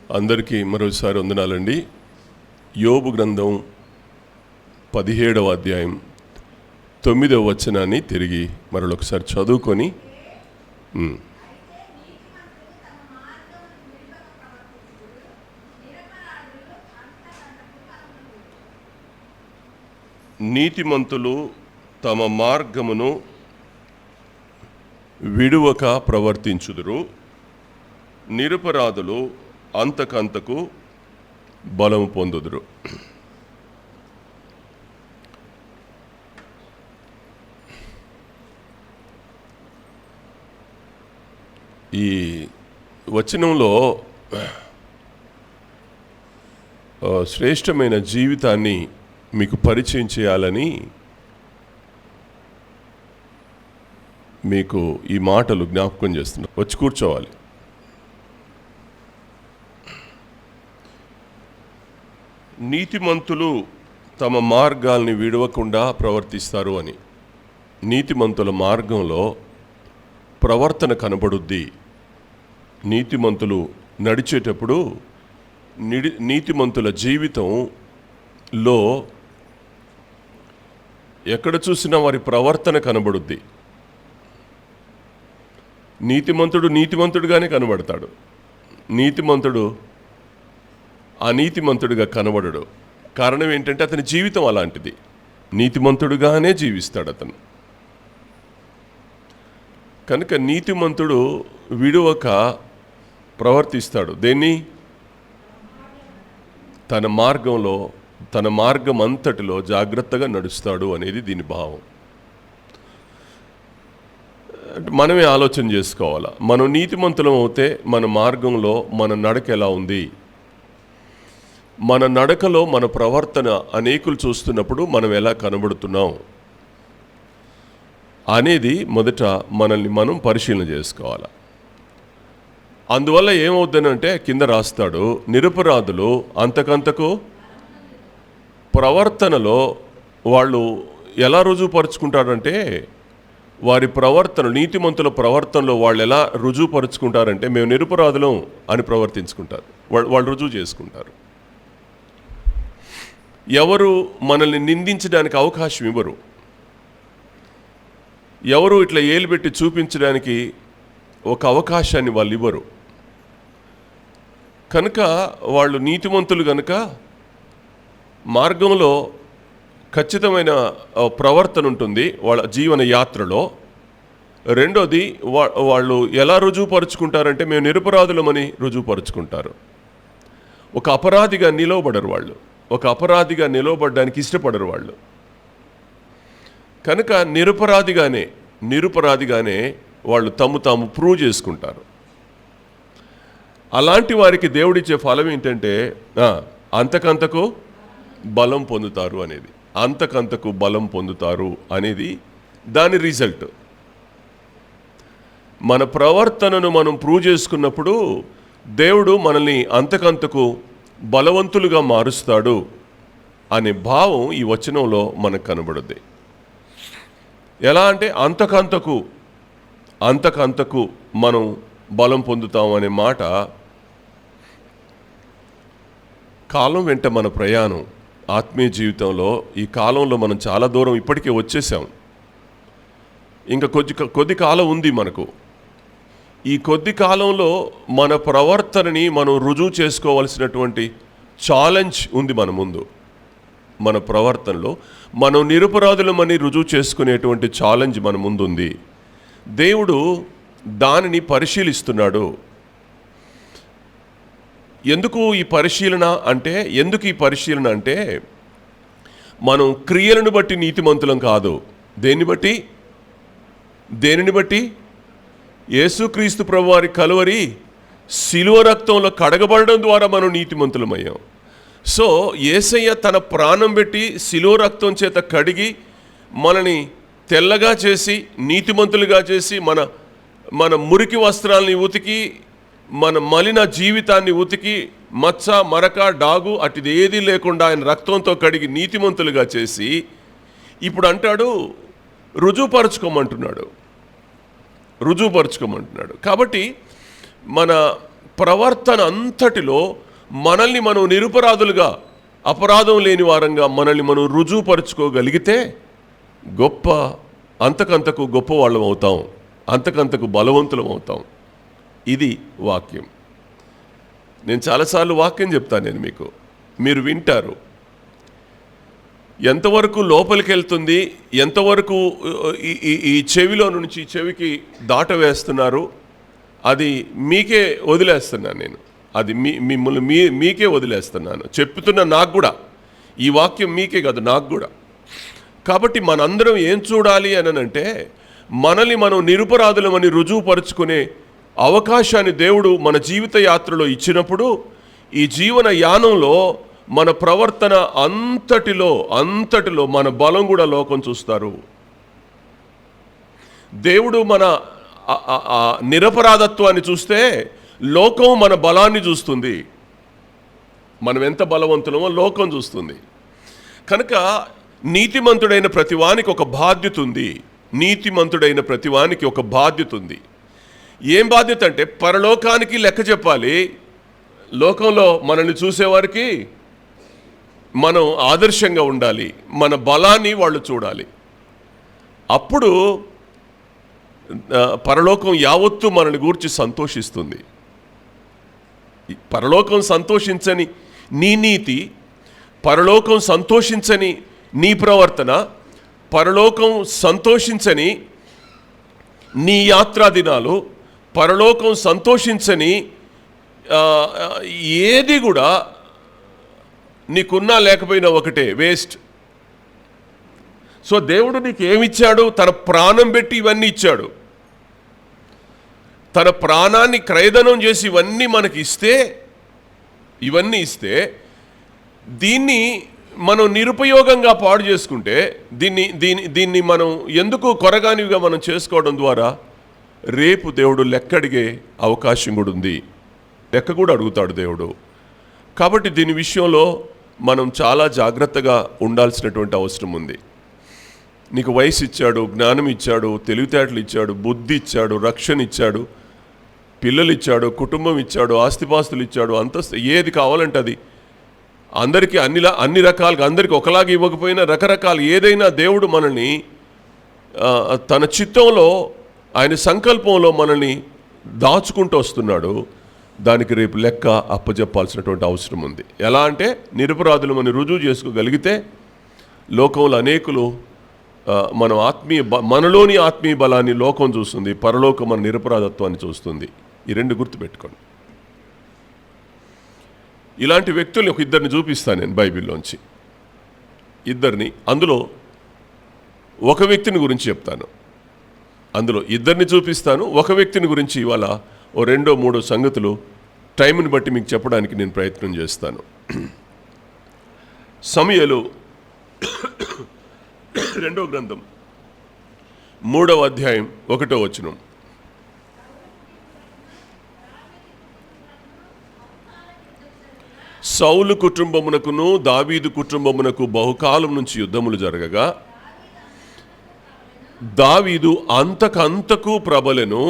అందరికీ మరోసారి వందనాలండి. యోబు గ్రంథం 17వ అధ్యాయం 9వ వచనాన్ని తిరిగి మరొకసారి చదువుకొని నీతిమంతులు తమ మార్గమును విడువక ప్రవర్తించుదురు, నిరపరాధులు అంతకంతకు బలము పొందుదురు. ఈ వచనంలో శ్రేష్టమైన జీవితాన్ని మీకు పరిచయం చేయాలని మీకు ఈ మాటలు జ్ఞాపకం చేస్తున్నా. వచ్చి కూర్చోవాలి. నీతిమంతులు తమ మార్గాల్ని విడవకుండా ప్రవర్తిస్తారు అని. నీతిమంతుల మార్గంలో ప్రవర్తన కనబడుద్ది. నీతిమంతులు నడిచేటప్పుడు నీతిమంతుల జీవితంలో ఎక్కడ చూసినా వారి ప్రవర్తన కనబడుద్ది. నీతిమంతుడు నీతిమంతుడుగానే కనబడతాడు, నీతిమంతుడు అనీతిమంతుడిగా కనబడడు. కారణం ఏంటంటే అతని జీవితం అలాంటిది. నీతిమంతుడుగానే జీవిస్తాడు అతను. కనుక నీతిమంతుడు విడువక ప్రవర్తిస్తాడు. దేన్ని? తన మార్గంలో, తన మార్గం అంతటిలో జాగ్రత్తగా నడుస్తాడు అనేది దీని భావం. మనమే ఆలోచన చేసుకోవాలా. మనం నీతిమంతులం అవుతే మన మార్గంలో మన నడక ఎలా ఉంది, మన నడకలో మన ప్రవర్తన అనేకులు చూస్తున్నప్పుడు మనం ఎలా కనబడుతున్నాం అనేది మొదట మనల్ని మనం పరిశీలన చేసుకోవాలి. అందువల్ల ఏమవుతుందంటే కింద రాస్తాడు, నిరపరాధులు అంతకంతకు ప్రవర్తనలో వాళ్ళు ఎలా రుజువుపరుచుకుంటారంటే, వారి ప్రవర్తన, నీతిమంతుల ప్రవర్తనలో వాళ్ళు ఎలా రుజువుపరుచుకుంటారంటే, మేము నిరపరాధులం అని ప్రవర్తించుకుంటారు. వాళ్ళు రుజువు చేసుకుంటారు. ఎవరు మనల్ని నిందించడానికి అవకాశం ఇవ్వరు. ఎవరు ఇట్లా ఏలు పెట్టి చూపించడానికి ఒక అవకాశాన్ని వాళ్ళు ఇవ్వరు. కనుక వాళ్ళు నీతిమంతులు కనుక మార్గంలో ఖచ్చితమైన ప్రవర్తన ఉంటుంది వాళ్ళ జీవన యాత్రలో. రెండోది, వాళ్ళు ఎలా రుజువుపరుచుకుంటారంటే మేము నిరపరాధులమని రుజువుపరుచుకుంటారు. ఒక అపరాధిగా నిలవబడరు వాళ్ళు. ఒక అపరాధిగా నిలవబడడానికి ఇష్టపడరు వాళ్ళు. కనుక నిరపరాధిగానే వాళ్ళు తాము ప్రూవ్ చేసుకుంటారు. అలాంటి వారికి దేవుడిచ్చే ఫలం ఏంటంటే అంతకంతకు బలం పొందుతారు అనేది. అంతకంతకు బలం పొందుతారు అనేది దాని రిజల్ట్. మన ప్రవర్తనను మనం ప్రూవ్ చేసుకున్నప్పుడు దేవుడు మనల్ని అంతకంతకు బలవంతులుగా మారుస్తాడు అనే భావం ఈ వచనంలో మనకు కనబడుద్ది. ఎలా అంటే అంతకంతకు మనం బలం పొందుతాం అనే మాట. కాలం వెంట మన ప్రయాణం ఆత్మీయ జీవితంలో, ఈ కాలంలో మనం చాలా దూరం ఇప్పటికే వచ్చేసాం. ఇంకా కొద్ది కాలం ఉంది మనకు. ఈ కొద్ది కాలంలో మన ప్రవర్తనని మనం రుజువు చేసుకోవాల్సినటువంటి ఛాలెంజ్ ఉంది మన ముందు. మన ప్రవర్తనలో మనం నిరపరాధులమని రుజువు చేసుకునేటువంటి ఛాలెంజ్ మన ముందు ఉంది. దేవుడు దానిని పరిశీలిస్తున్నాడు. ఎందుకు ఈ పరిశీలన అంటే మనం క్రియలను బట్టి నీతిమంతులం కాదు. దేనిని బట్టి? యేసుక్రీస్తు ప్రభువారి కలువరి శిలువ రక్తంలో కడగబడడం ద్వారా మనం నీతిమంతులమయ్యాం. సో యేసయ్య తన ప్రాణం పెట్టి శిలువ రక్తం చేత కడిగి మనని తెల్లగా చేసి, నీతిమంతులుగా చేసి, మన మురికి వస్త్రాలని ఉతికి, మన మలిన జీవితాన్ని ఉతికి, మచ్చ మరక డాగు అటుది ఏదీ లేకుండా ఆయన రక్తంతో కడిగి నీతిమంతులుగా చేసి ఇప్పుడు అంటాడు రుజువుపరుచుకోమంటున్నాడు. కాబట్టి మన ప్రవర్తన అంతటిలో మనల్ని మనం నిరపరాధులుగా, అపరాధం లేని వారంగా మనల్ని మనం రుజువుపరుచుకోగలిగితే అంతకంతకు గొప్పవాళ్ళం అవుతాం, అంతకంతకు బలవంతులం అవుతాం. ఇది వాక్యం. నేను చాలాసార్లు వాక్యం చెప్తాను మీకు, మీరు వింటారు. ఎంతవరకు లోపలికి వెళ్తుంది, ఎంతవరకు ఈ చెవిలో నుంచి చెవికి దాటవేస్తున్నారు, అది మీకే వదిలేస్తున్నాను నేను. అది మిమ్మల్ని మీకే వదిలేస్తున్నాను. చెప్తున్న నాకు కూడా ఈ వాక్యం మీకే కాదు, నాకు కూడా. కాబట్టి మనందరం ఏం చూడాలి అంటే, మనల్ని మనం నిరపరాధులమని రుజువుపరుచుకునే అవకాశాన్ని దేవుడు మన జీవిత యాత్రలో ఇచ్చినప్పుడు, ఈ జీవన యానంలో మన ప్రవర్తన అంతటిలో మన బలం కూడా లోకం చూస్తారు. దేవుడు మన నిరపరాధత్వాన్ని చూస్తే లోకం మన బలాన్ని చూస్తుంది. మనం ఎంత బలవంతులమో లోకం చూస్తుంది. కనుక నీతిమంతుడైన ప్రతివానికి ఒక బాధ్యత ఉంది. నీతిమంతుడైన ప్రతివానికి ఒక బాధ్యత ఉంది. ఏం బాధ్యత అంటే, పరలోకానికి లెక్క చెప్పాలి. లోకంలో మనల్ని చూసేవారికి మనం ఆదర్శంగా ఉండాలి. మన బలాన్ని వాళ్ళు చూడాలి. అప్పుడు పరలోకం యావత్తు మనల్ని గూర్చి సంతోషిస్తుంది. పరలోకం సంతోషించని నీ నీతి, పరలోకం సంతోషించని నీ ప్రవర్తన, పరలోకం సంతోషించని నీ యాత్రా దినాలు, పరలోకం సంతోషించని ఏది కూడా నీకున్నా లేకపోయినా ఒకటే, వేస్ట్. సో దేవుడు నీకు ఏమిచ్చాడు? తన ప్రాణం పెట్టి ఇవన్నీ ఇచ్చాడు. తన ప్రాణాన్ని క్రయధనం చేసి ఇవన్నీ ఇస్తే దీన్ని మనం నిరుపయోగంగా పాడు చేసుకుంటే, దీన్ని మనం ఎందుకు కొరగానివిగా మనం చేసుకోవడం ద్వారా రేపు దేవుడు లెక్క అడిగే అవకాశం కూడా ఉంది. లెక్క కూడా అడుగుతాడు దేవుడు. కాబట్టి దీని విషయంలో మనం చాలా జాగ్రత్తగా ఉండాల్సినటువంటి అవసరం ఉంది. నీకు వయసు ఇచ్చాడు, జ్ఞానం ఇచ్చాడు, తెలివితేటలు ఇచ్చాడు, బుద్ధి ఇచ్చాడు, రక్షణ ఇచ్చాడు, పిల్లలు ఇచ్చాడు, కుటుంబం ఇచ్చాడు, ఆస్తిపాస్తులు ఇచ్చాడు, అంతస్తు ఏది కావాలంటే అది. అందరికీ అన్ని రకాలుగా, అందరికీ ఒకలాగా ఇవ్వకపోయినా రకరకాలు ఏదైనా దేవుడు మనల్ని తన చిత్తంలో, ఆయన సంకల్పంలో మనల్ని దాచుకుంటూ వస్తున్నాడు. దానికి రేపు లెక్క అప్పచెప్పాల్సినటువంటి అవసరం ఉంది. ఎలా అంటే, నిరపరాధులు మనం రుజువు చేసుకోగలిగితే లోకంలో అనేకులు మనలోని ఆత్మీయ బలాన్ని లోకం చూస్తుంది, పరలోకం మన నిరపరాధత్వాన్ని చూస్తుంది. ఈ రెండు గుర్తుపెట్టుకోండి. ఇలాంటి వ్యక్తుల్ని ఇద్దరిని చూపిస్తాను నేను బైబిల్లోంచి. ఇద్దరిని, అందులో ఒక వ్యక్తిని గురించి చెప్తాను. అందులో ఇద్దరిని చూపిస్తాను, ఒక వ్యక్తిని గురించి ఇవాళ ఓ 2-3 సంగతులు టైంని బట్టి మీకు చెప్పడానికి నేను ప్రయత్నం చేస్తాను. సమూయేలు 2వ గ్రంథం 3వ అధ్యాయం 1వ వచనం. సౌలు కుటుంబమునకును దావీదు కుటుంబమునకు బహుకాలం నుంచి యుద్ధములు జరగగా దావీదు అంతకంతకు ప్రబలెను,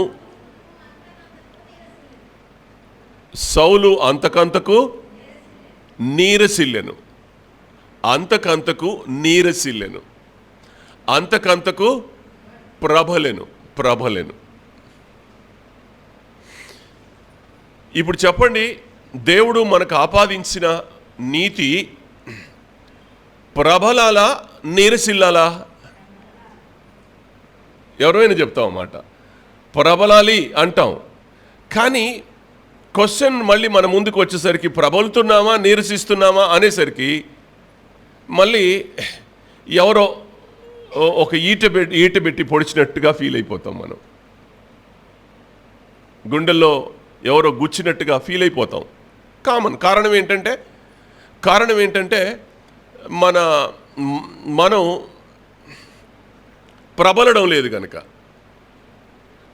సౌలు అంతకంతకు నీరసిల్లెను. అంతకంతకు నీరసిల్లెను, అంతకంతకు ప్రబలెను. ఇప్పుడు చెప్పండి, దేవుడు మనకు ఆపాదించిన నీతి ప్రబలాలా, నీరసిల్లాలా? ఎవరైనా చెప్తాం అన్నమాట, ప్రబలాలి అంటాం. కానీ క్వశ్చన్ మళ్ళీ మన ముందుకు వచ్చేసరికి ప్రబలుతున్నామా నీరసిస్తున్నామా అనేసరికి మళ్ళీ ఎవరో ఒక ఈట పెట్టి పొడిచినట్టుగా ఫీల్ అయిపోతాం. మనం గుండెల్లో ఎవరో గుచ్చినట్టుగా ఫీల్ అయిపోతాం. కారణం ఏంటంటే మనం ప్రబలడం లేదు కనుక.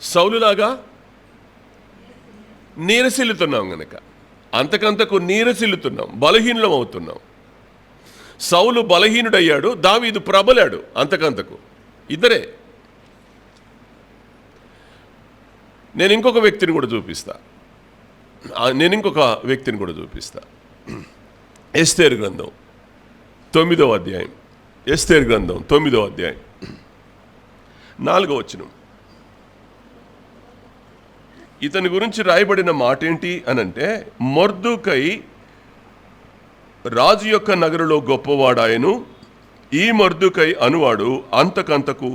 సౌలులాగా నీరసిల్లుతున్నాం కనుక, అంతకంతకు నీరసిల్లుతున్నాం, బలహీనులం అవుతున్నాం. సౌలు బలహీనుడయ్యాడు, దావీదు ప్రబలాడు అంతకంతకు. ఇద్దరే. నేను ఇంకొక వ్యక్తిని కూడా చూపిస్తా. నేను ఇంకొక వ్యక్తిని కూడా చూపిస్తా. ఎస్తేరు గ్రంథం 9వ అధ్యాయం. ఎస్తేరు గ్రంథం 9వ అధ్యాయం 4వ వచనం. ఇతని గురించి రాయబడిన మాట ఏంటి అనంటే, మొర్దుకై రాజు యొక్క నగరులో గొప్పవాడాయను. ఈ మొర్దుకై అనువాడు అంతకంతకు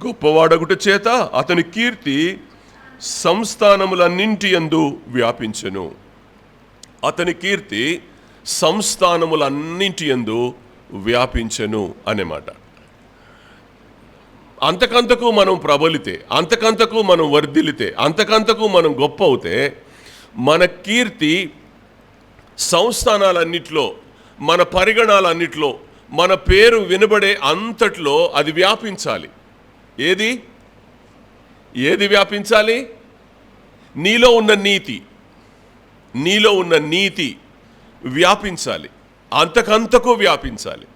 గొప్పవాడగుట చేత అతని కీర్తి సంస్థానములన్నింటి యందు వ్యాపించెను. అతని కీర్తి సంస్థానములన్నింటి యందు వ్యాపించెను అనే మాట. అంతకంతకు మనం ప్రబలితే, అంతకంతకు మనం వర్ధిల్లితే, అంతకంతకు మనం గొప్ప అవుతే, మన కీర్తి సంస్థానాలన్నిట్లో, మన పరిగణాలన్నిట్లో, మన పేరు వినబడే అంతట్లో అది వ్యాపించాలి. ఏది వ్యాపించాలి? నీలో ఉన్న నీతి వ్యాపించాలి, అంతకంతకు వ్యాపించాలి.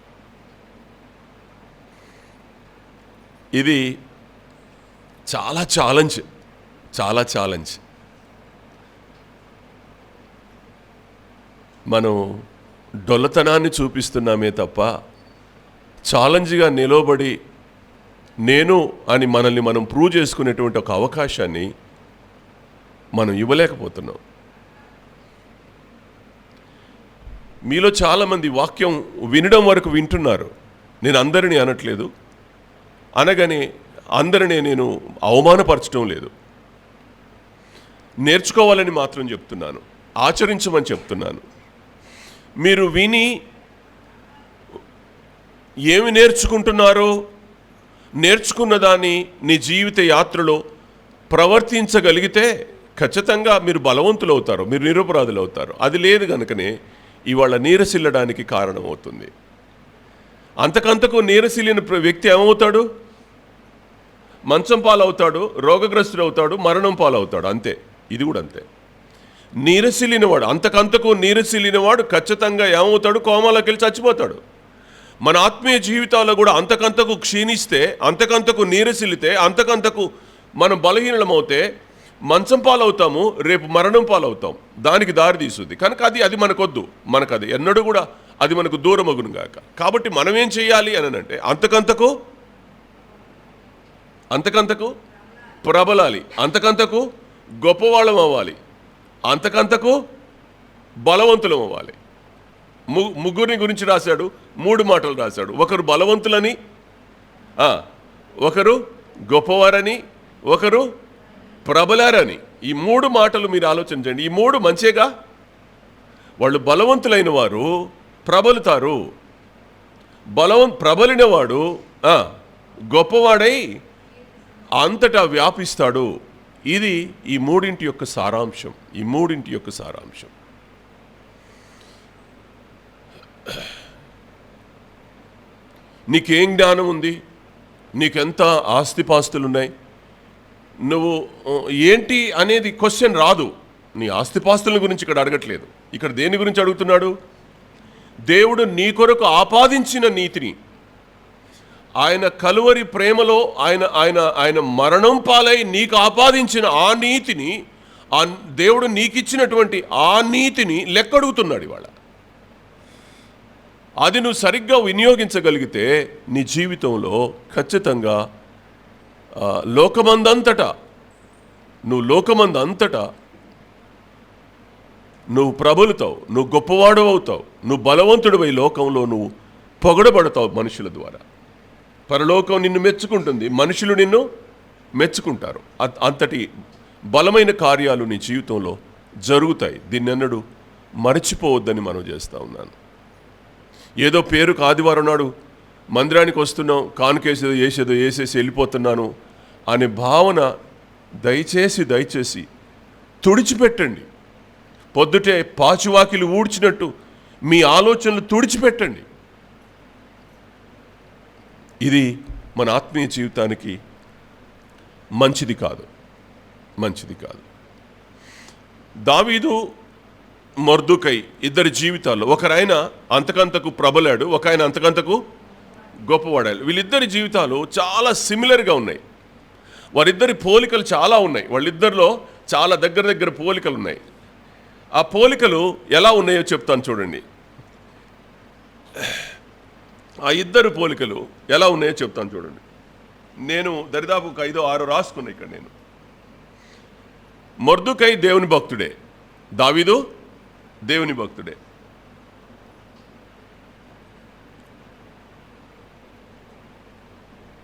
ఇది చాలా ఛాలెంజ్. మనం డొల్లతనాన్ని చూపిస్తున్నామే తప్ప ఛాలెంజ్గా నిలబడి నేను అని మనల్ని మనం ప్రూవ్ చేసుకునేటువంటి ఒక అవకాశాన్ని మనం ఇవ్వలేకపోతున్నాం. మీలో చాలామంది వాక్యం వినడం వరకు వింటున్నారు. నేను అందరినీ అనట్లేదు, అనగానే అందరినీ నేను అవమానపరచడం లేదు. నేర్చుకోవాలని మాత్రం చెప్తున్నాను, ఆచరించమని చెప్తున్నాను. మీరు విని ఏమి నేర్చుకుంటున్నారో, నేర్చుకున్న దాన్ని నీ జీవిత యాత్రలో ప్రవర్తించగలిగితే ఖచ్చితంగా మీరు బలవంతులు అవుతారు, మీరు నిరపరాధులు అవుతారు. అది లేదు కనుకనే ఇవాళ నీరసిల్లడానికి కారణమవుతుంది. అంతకంతకు నీరసిల్లిన వ్యక్తి ఏమవుతాడు? మంచం పాలవుతాడు, రోగగ్రస్తుడు అవుతాడు, మరణం పాలవుతాడు. అంతే. ఇది కూడా అంతే. నీరసిల్లినవాడు, అంతకంతకు నీరసిల్లినవాడు ఖచ్చితంగా ఏమవుతాడు? కోమాలోకి వెళ్ళి చచ్చిపోతాడు. మన ఆత్మీయ జీవితాల్లో కూడా అంతకంతకు క్షీణిస్తే, అంతకంతకు నీరసిల్లితే, అంతకంతకు మనం బలహీనమవుతే మంచం పాలవుతాము, రేపు మరణం పాలవుతాం. దానికి దారి తీస్తుంది. కనుక అది మనకొద్దు. మనకు అది ఎన్నడూ కూడా అది మనకు దూరమగును గాక. కాబట్టి మనం ఏం చేయాలి అని అంటే, అంతకంతకు ప్రబలాలి, అంతకంతకు గొప్పవాళ్ళం అవ్వాలి, అంతకంతకు బలవంతులం అవ్వాలి. ముగ్గురిని గురించి రాశాడు, 3 మాటలు రాశాడు. ఒకరు బలవంతులని, ఒకరు గొప్పవారని, ఒకరు ప్రబలారని. ఈ 3 మాటలు మీరు ఆలోచించండి. ఈ 3 మంచిగా. వాళ్ళు బలవంతులైన వారు ప్రబలుతారు, ప్రబలిన వాడు గొప్పవాడై అంతటా వ్యాపిస్తాడు. ఇది ఈ 3 యొక్క సారాంశం. నీకేం జ్ఞానం ఉంది? నీకెంత ఆస్తిపాస్తులున్నాయి? నువ్వు ఏంటి అనేది క్వశ్చన్ రాదు. నీ ఆస్తిపాస్తుల గురించి ఇక్కడ అడగట్లేదు. ఇక్కడ దేని గురించి అడుగుతున్నాడు? దేవుడు నీ కొరకు ఆపాదించిన నీతిని, ఆయన కలువరి ప్రేమలో ఆయన మరణం పాలై నీకు ఆపాదించిన ఆ నీతిని, ఆ దేవుడు నీకిచ్చినటువంటి ఆ నీతిని లెక్కడుగుతున్నాడు ఇవాళ. అది నువ్వు సరిగ్గా వినియోగించగలిగితే నీ జీవితంలో ఖచ్చితంగా లోకమందంతటా నువ్వు ప్రబలుతావు, నువ్వు గొప్పవాడు అవుతావు, నువ్వు బలవంతుడివై లోకంలో నువ్వు పొగడబడతావు మనుషుల ద్వారా. పరలోకం నిన్ను మెచ్చుకుంటుంది, మనుషులు నిన్ను మెచ్చుకుంటారు. అంతటి బలమైన కార్యాలు నీ జీవితంలో జరుగుతాయి. దీన్నెన్నడూ మరచిపోవద్దని మనం చేస్తూ ఉన్నాను. ఏదో పేరుకు ఆదివారం నాడు మందిరానికి వస్తున్నాం, కానుకేసేదో వేసేసి వెళ్ళిపోతున్నాను అనే భావన దయచేసి తుడిచిపెట్టండి. పొద్దుటే పాచివాకిలు ఊడ్చినట్టు మీ ఆలోచనలు తుడిచిపెట్టండి. ఇది మన ఆత్మీయ జీవితానికి మంచిది కాదు. దావీదు, మొర్దుకై ఇద్దరి జీవితాల్లో ఒకరాయన అంతకంతకు ప్రబలాడు, ఒక ఆయన అంతకంతకు గొప్పవాడాడు. వీళ్ళిద్దరి జీవితాలు చాలా సిమిలర్గా ఉన్నాయి. వారిద్దరి పోలికలు చాలా ఉన్నాయి. వాళ్ళిద్దరిలో చాలా దగ్గర పోలికలు ఉన్నాయి. ఆ పోలికలు ఎలా ఉన్నాయో చెప్తాను చూడండి. ఆ ఇద్దరు పోలికలు ఎలా ఉన్నాయో చెప్తాను చూడండి. నేను దరిదాపు 5-6 రాసుకున్నా ఇక్కడ. నేను మొర్దుకై దేవుని భక్తుడే, దావీదు దేవుని భక్తుడే.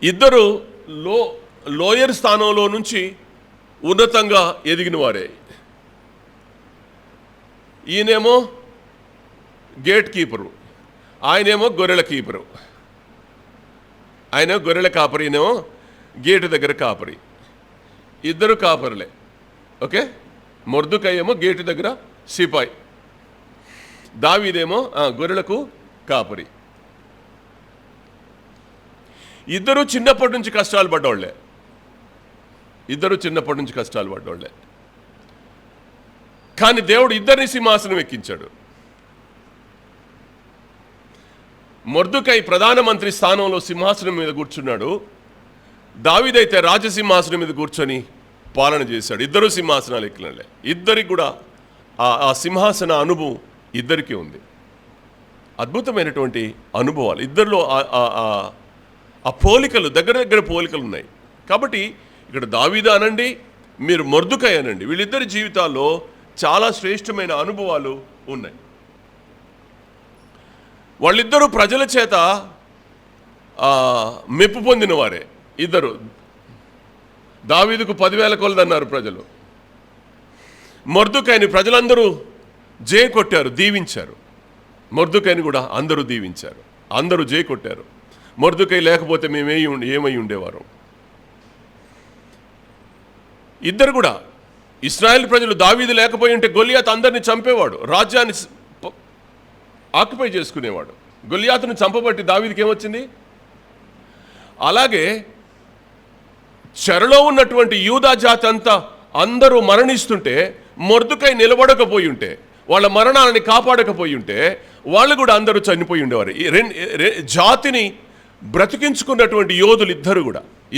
ఇద్దరు లోయర్ స్థానంలో నుంచి ఉన్నతంగా ఎదిగిన వారే. ఈయనేమో గేట్ కీపరు, ఆయనేమో గొర్రెల కీపరు. ఆయన గొర్రెల కాపరి, ఈయనేమో గేటు దగ్గర కాపరి. ఇద్దరు కాపరులే. ఓకే, మొర్దుకై ఏమో గేటు దగ్గర సిపాయి, దావీదేమో గొర్రెలకు కాపరి. ఇద్దరు చిన్నప్పటి నుంచి కష్టాలు పడ్డోళ్లే. కానీ దేవుడు ఇద్దరిని సింహాసనం ఎక్కించాడు. మొర్దుకై ప్రధానమంత్రి స్థానంలో సింహాసనం మీద కూర్చున్నాడు, దావీదైతే రాజసింహాసనం మీద కూర్చొని పాలన చేశాడు. ఇద్దరు సింహాసనాలు ఎక్కినలే. ఇద్దరికి కూడా ఆ సింహాసన అనుభవం ఇద్దరికీ ఉంది. అద్భుతమైనటువంటి అనుభవాలు ఇద్దరిలో. ఆ పోలికలు దగ్గర పోలికలు ఉన్నాయి. కాబట్టి ఇక్కడ దావీదు అనండి, మీరు మొర్దుకై అనండి, వీళ్ళిద్దరి జీవితాల్లో చాలా శ్రేష్టమైన అనుభవాలు ఉన్నాయి. వాళ్ళిద్దరూ ప్రజల చేత మెప్పు పొందిన వారే. ఇద్దరు. దావీదుకు 10,000 కొలదన్నారు ప్రజలు. మొర్దుకైని ప్రజలందరూ జయ కొట్టారు, దీవించారు. మొర్దుకైని కూడా అందరూ దీవించారు, అందరూ జయ కొట్టారు. మొర్దుకై లేకపోతే ఏమై ఉండేవారు. ఇద్దరు కూడా ఇశ్రాయేల్ ప్రజలు దావీదు లేకపోయి ఉంటే గొలియాతు అందరినీ చంపేవాడు, రాజ్యాన్ని ఆక్యుపై చేసుకునేవాడు. గొలియాతును చంపబట్టి దావీదుకి ఏమొచ్చింది? అలాగే చెరలో ఉన్నటువంటి యూదా జాతి అంతా అందరూ మరణిస్తుంటే మొర్దుకై నిలబడకపోయి ఉంటే, వాళ్ళ మరణాలని కాపాడకపోయి ఉంటే వాళ్ళు కూడా అందరూ చనిపోయి ఉండేవారు. జాతిని బ్రతికించుకున్నటువంటి యోధులు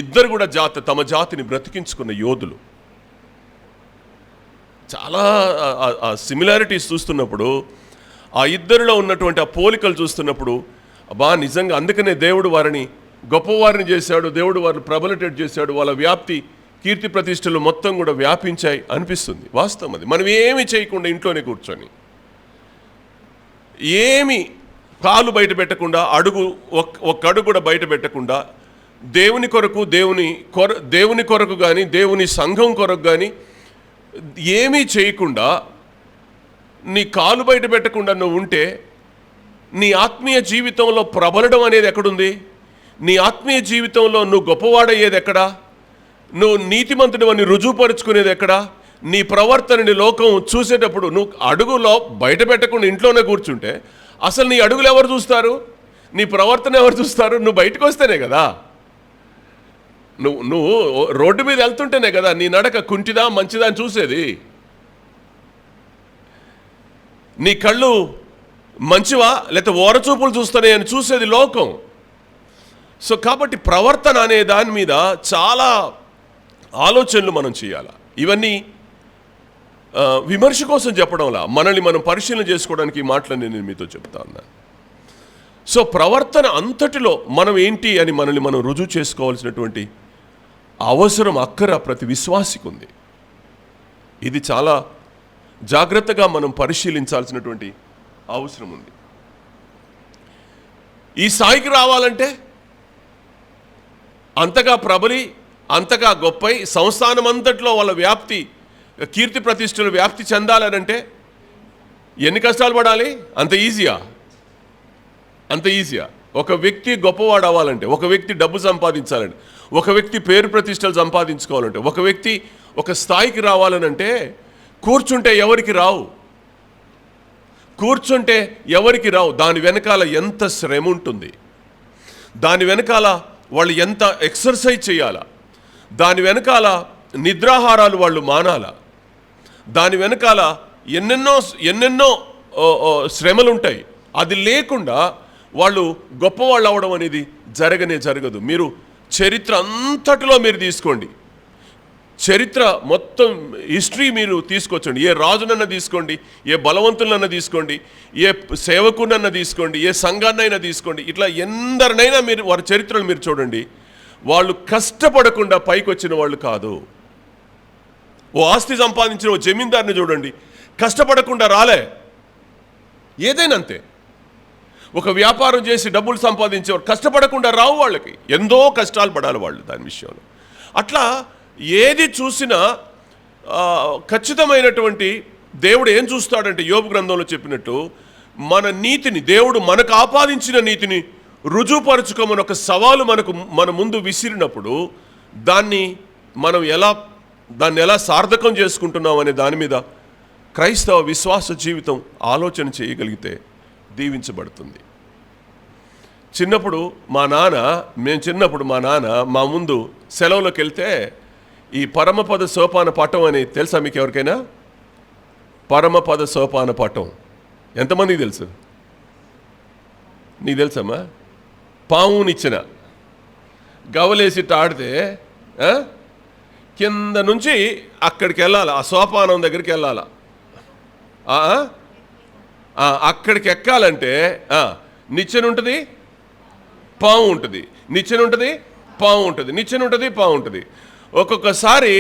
ఇద్దరు కూడా తమ జాతిని బ్రతికించుకున్న యోధులు. చాలా సిమిలారిటీస్ చూస్తున్నప్పుడు, ఆ ఇద్దరిలో ఉన్నటువంటి ఆ పోలికలు చూస్తున్నప్పుడు, నిజంగా అందుకనే దేవుడు వారిని గొప్పవారిని చేశాడు, దేవుడు వారిని ప్రబలిటేట్ చేశాడు. వాళ్ళ వ్యాప్తి, కీర్తి ప్రతిష్టలు మొత్తం కూడా వ్యాపించాయి అనిపిస్తుంది. వాస్తవం అది. మనం ఏమి చేయకుండా ఇంట్లోనే కూర్చొని, ఏమి కాలు బయట పెట్టకుండా, ఒక్క అడుగు కూడా బయట పెట్టకుండా, దేవుని కొరకు కానీ దేవుని సంఘం కొరకు కానీ ఏమీ చేయకుండా, నీ కాలు బయట పెట్టకుండా నువ్వు ఉంటే, నీ ఆత్మీయ జీవితంలో ప్రబలడం అనేది ఎక్కడుంది? నీ ఆత్మీయ జీవితంలో నువ్వు గొప్పవాడయ్యేది ఎక్కడా? నువ్వు నీతిమంతుడు అని రుజువుపరుచుకునేది ఎక్కడా? నీ ప్రవర్తనని లోకం చూసేటప్పుడు నువ్వు అడుగులో బయట పెట్టకుండా ఇంట్లోనే కూర్చుంటే అసలు నీ అడుగులు ఎవరు చూస్తారు? నీ ప్రవర్తన ఎవరు చూస్తారు? నువ్వు బయటకు వస్తేనే కదా. నువ్వు రోడ్డు మీద వెళ్తుంటేనే కదా నీ నడక కుంటిదా మంచిదా అని చూసేది. నీ కళ్ళు మంచివా లేకపోతే ఓరచూపులు చూస్తానే అని చూసేది లోకం. సో కాబట్టి ప్రవర్తన అనే దాని మీద చాలా ఆలోచనలు మనం చేయాలి. ఇవన్నీ విమర్శ కోసం చెప్పడంలా, మనల్ని మనం పరిశీలన చేసుకోవడానికి ఈ మాటలన్నీ నేను మీతో చెప్తా ఉన్నా. సో ప్రవర్తన అంతటిలో మనం ఏంటి అని మనల్ని మనం రుజువు చేసుకోవాల్సినటువంటి అవసరం, అక్కర ప్రతి విశ్వాసికి ఉంది. ఇది చాలా జాగ్రత్తగా మనం పరిశీలించాల్సినటువంటి అవసరం ఉంది. ఈ స్థాయికి రావాలంటే, అంతగా ప్రబలి, అంతగా గొప్పై, సంస్థానం అంతట్లో వాళ్ళ వ్యాప్తి, కీర్తి ప్రతిష్టలు వ్యాప్తి చెందాలనంటే ఎన్ని కష్టాలు పడాలి? అంత ఈజీయా? ఒక వ్యక్తి గొప్పవాడు అవ్వాలంటే, ఒక వ్యక్తి డబ్బు సంపాదించాలంటే, ఒక వ్యక్తి పేరు ప్రతిష్టలు సంపాదించుకోవాలంటే, ఒక వ్యక్తి ఒక స్థాయికి రావాలనంటే కూర్చుంటే ఎవరికి రావు. దాని వెనకాల ఎంత శ్రమ ఉంటుంది, దాని వెనకాల వాళ్ళు ఎంత ఎక్సర్సైజ్ చేయాలా, దాని వెనకాల నిద్రాహారాలు వాళ్ళు మానాలా, దాని వెనకాల ఎన్నెన్నో శ్రమలుంటాయి. అది లేకుండా వాళ్ళు గొప్పవాళ్ళు అవ్వడం అనేది జరగదు. మీరు చరిత్ర అంతటిలో మీరు తీసుకోండి, చరిత్ర మొత్తం హిస్టరీ మీరు తీసుకొచ్చండి. ఏ రాజునన్నా తీసుకోండి, ఏ బలవంతులన్నా తీసుకోండి, ఏ సేవకునన్నా తీసుకోండి, ఏ సంఘాన్నైనా తీసుకోండి, ఇట్లా ఎందరినైనా మీరు వారి చరిత్రలు మీరు చూడండి, వాళ్ళు కష్టపడకుండా పైకి వచ్చిన వాళ్ళు కాదు. ఓ ఆస్తి సంపాదించిన ఓ జమీందారుని చూడండి, కష్టపడకుండా రాలే. ఏదైనా అంతే. ఒక వ్యాపారం చేసి డబ్బులు సంపాదించేవారు కష్టపడకుండా రావు. వాళ్ళకి ఎంతో కష్టాలు పడాలి వాళ్ళు దాని విషయంలో. అట్లా ఏది చూసినా ఖచ్చితమైనటువంటి దేవుడు ఏం చూస్తాడంటే, యోబు గ్రంథంలో చెప్పినట్టు మన నీతిని, దేవుడు మనకు ఆపాదించిన నీతిని రుజువుపరుచుకోమని ఒక సవాలు మన ముందు విసిరినప్పుడు దాన్ని ఎలా సార్థకం చేసుకుంటున్నాం అనే దాని మీద క్రైస్తవ విశ్వాస జీవితం ఆలోచన చేయగలిగితే దీవించబడుతుంది. మేము చిన్నప్పుడు మా నాన్న మా ముందు సెలవులోకి వెళ్తే ఈ పరమపద సోపాన పటం అని తెలుసా మీకు ఎవరికైనా? పరమపద సోపాన పటం ఎంతమందికి తెలుసు? నీకు తెలుసమ్మా? పావునిచ్చిన గవలేసి ఆడితే కింద నుంచి అక్కడికి వెళ్ళాలి, ఆ సోపానం దగ్గరికి వెళ్ళాలి. అక్కడికి ఎక్కాలంటే నిచ్చెన ఉంటుంది, పాము ఉంటుంది, నిచ్చెన ఉంటుంది, పాము ఉంటుంది, నిచ్చెన ఉంటుంది, పాము ఉంటుంది. ఒక్కొక్కసారి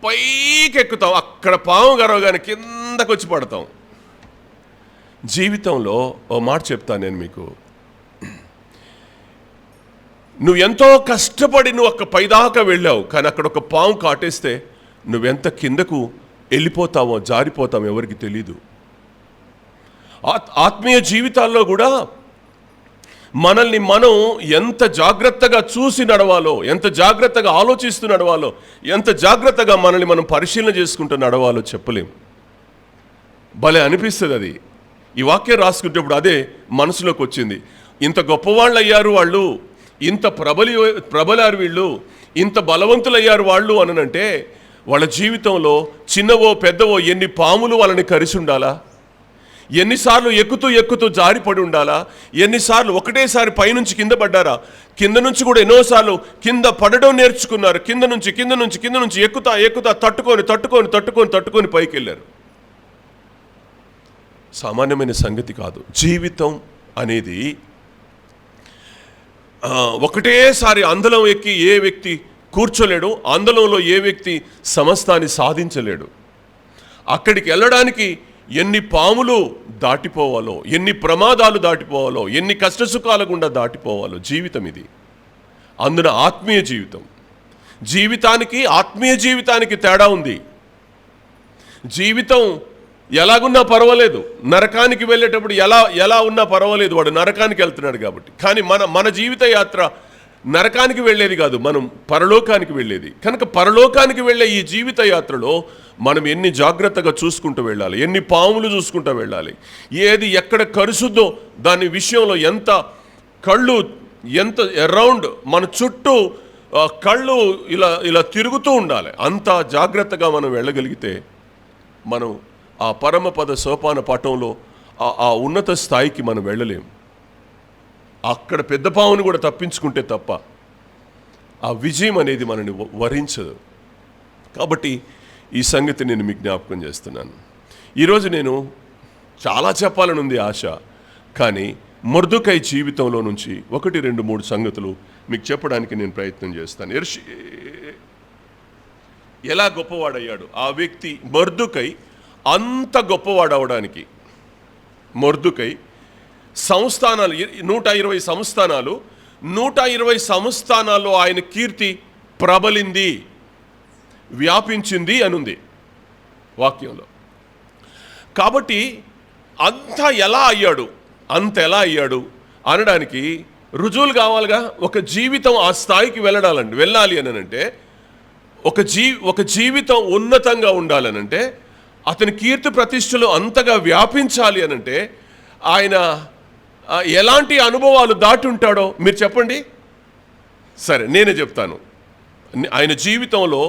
పైకి ఎక్కుతాం, అక్కడ పాము గరవగానే కిందకు వచ్చి పడతాం. జీవితంలో ఓ మాట చెప్తాను నేను మీకు. నువ్వు ఎంతో కష్టపడి నువ్వు అక్క పైదాకా వెళ్ళావు, కానీ అక్కడ ఒక పాము కాటేస్తే నువ్వెంత కిందకు వెళ్ళిపోతావో, జారిపోతావో ఎవరికి తెలీదు. ఆత్మీయ జీవితాల్లో కూడా మనల్ని మనం ఎంత జాగ్రత్తగా చూసి నడవాలో, ఎంత జాగ్రత్తగా ఆలోచిస్తూ నడవాలో, ఎంత జాగ్రత్తగా మనల్ని మనం పరిశీలన చేసుకుంటూ నడవాలో చెప్పలేం. భలే అనిపిస్తుంది అది. ఈ వాక్యం రాసుకుంటేప్పుడు అదే మనసులోకి వచ్చింది. ఇంత గొప్పవాళ్ళు అయ్యారు వాళ్ళు, ఇంత ప్రబలారు వీళ్ళు, ఇంత బలవంతులయ్యారు వాళ్ళు అనంటే వాళ్ళ జీవితంలో చిన్నవో పెద్దవో ఎన్ని పాములు వాళ్ళని కరిసి ఉండాలా, ఎన్నిసార్లు ఎక్కుతూ జారిపడి ఉండాలా, ఎన్నిసార్లు ఒకటేసారి పైనుంచి కింద పడ్డారా, కింద నుంచి కూడా ఎన్నోసార్లు కింద పడడం నేర్చుకున్నారు. కింద నుంచి ఎక్కుతా తట్టుకొని పైకి వెళ్ళారు. సామాన్యమైన సంగతి కాదు. జీవితం అనేది ఒకటేసారి అందలం ఎక్కి ఏ వ్యక్తి కూర్చోలేడు, అందలంలో ఏ వ్యక్తి సమస్తాన్ని సాధించలేడు. అక్కడికి వెళ్ళడానికి ఎన్ని పాములు దాటిపోవాలో, ఎన్ని ప్రమాదాలు దాటిపోవాలో, ఎన్ని కష్టసుఖాల గుండా దాటిపోవాలో జీవితం ఇది. అందున ఆత్మీయ జీవితానికి ఆత్మీయ జీవితానికి తేడా ఉంది. జీవితం ఎలాగున్నా పర్వాలేదు, నరకానికి వెళ్ళేటప్పుడు ఎలా ఉన్నా పర్వాలేదు, వాడు నరకానికి వెళ్తున్నాడు కాబట్టి. కానీ మన జీవిత యాత్ర నరకానికి వెళ్ళేది కాదు, మనం పరలోకానికి వెళ్ళేది. కనుక పరలోకానికి వెళ్ళే ఈ జీవిత యాత్రలో మనం ఎన్ని జాగ్రత్తగా చూసుకుంటూ వెళ్ళాలి, ఎన్ని పాములు చూసుకుంటూ వెళ్ళాలి, ఏది ఎక్కడ కరుసుద్దో దాని విషయంలో ఎంత అరౌండ్ మన చుట్టూ కళ్ళు ఇలా తిరుగుతూ ఉండాలి. అంత జాగ్రత్తగా మనం వెళ్ళగలిగితే మనం ఆ పరమపద సోపాన పటంలో ఆ ఉన్నత స్థాయికి మనం వెళ్ళలేం. అక్కడ పెద్ద పావుని కూడా తప్పించుకుంటే తప్ప ఆ విజయం అనేది మనని వరించదు. కాబట్టి ఈ సంగతి నేను మీకు జ్ఞాపకం చేస్తున్నాను. ఈరోజు నేను చాలా చెప్పాలని ఉంది ఆశ, కానీ మొర్దెకై జీవితంలో నుంచి 1, 2, 3 సంగతులు మీకు చెప్పడానికి నేను ప్రయత్నం చేస్తాను. ఎలా గొప్పవాడయ్యాడు ఆ వ్యక్తి? మొర్దెకై అంత గొప్పవాడవడానికి మొర్దెకై సంస్థానాలు 120 సంస్థానాలు, 120 సంస్థానాల్లో ఆయన కీర్తి ప్రబలింది, వ్యాపించింది అనుంది వాక్యంలో. కాబట్టి అంత ఎలా అయ్యాడు అనడానికి రుజువులు కావాలిగా. ఒక జీవితం ఆ స్థాయికి వెళ్ళాలి అని అంటే, ఒక జీవితం ఉన్నతంగా ఉండాలనంటే, అతని కీర్తి ప్రతిష్టలు అంతగా వ్యాపించాలి అనంటే ఆయన ఎలాంటి అనుభవాలు దాటి ఉంటాడో మీరు చెప్పండి. సరే, నేనే చెప్తాను. ఆయన జీవితంలో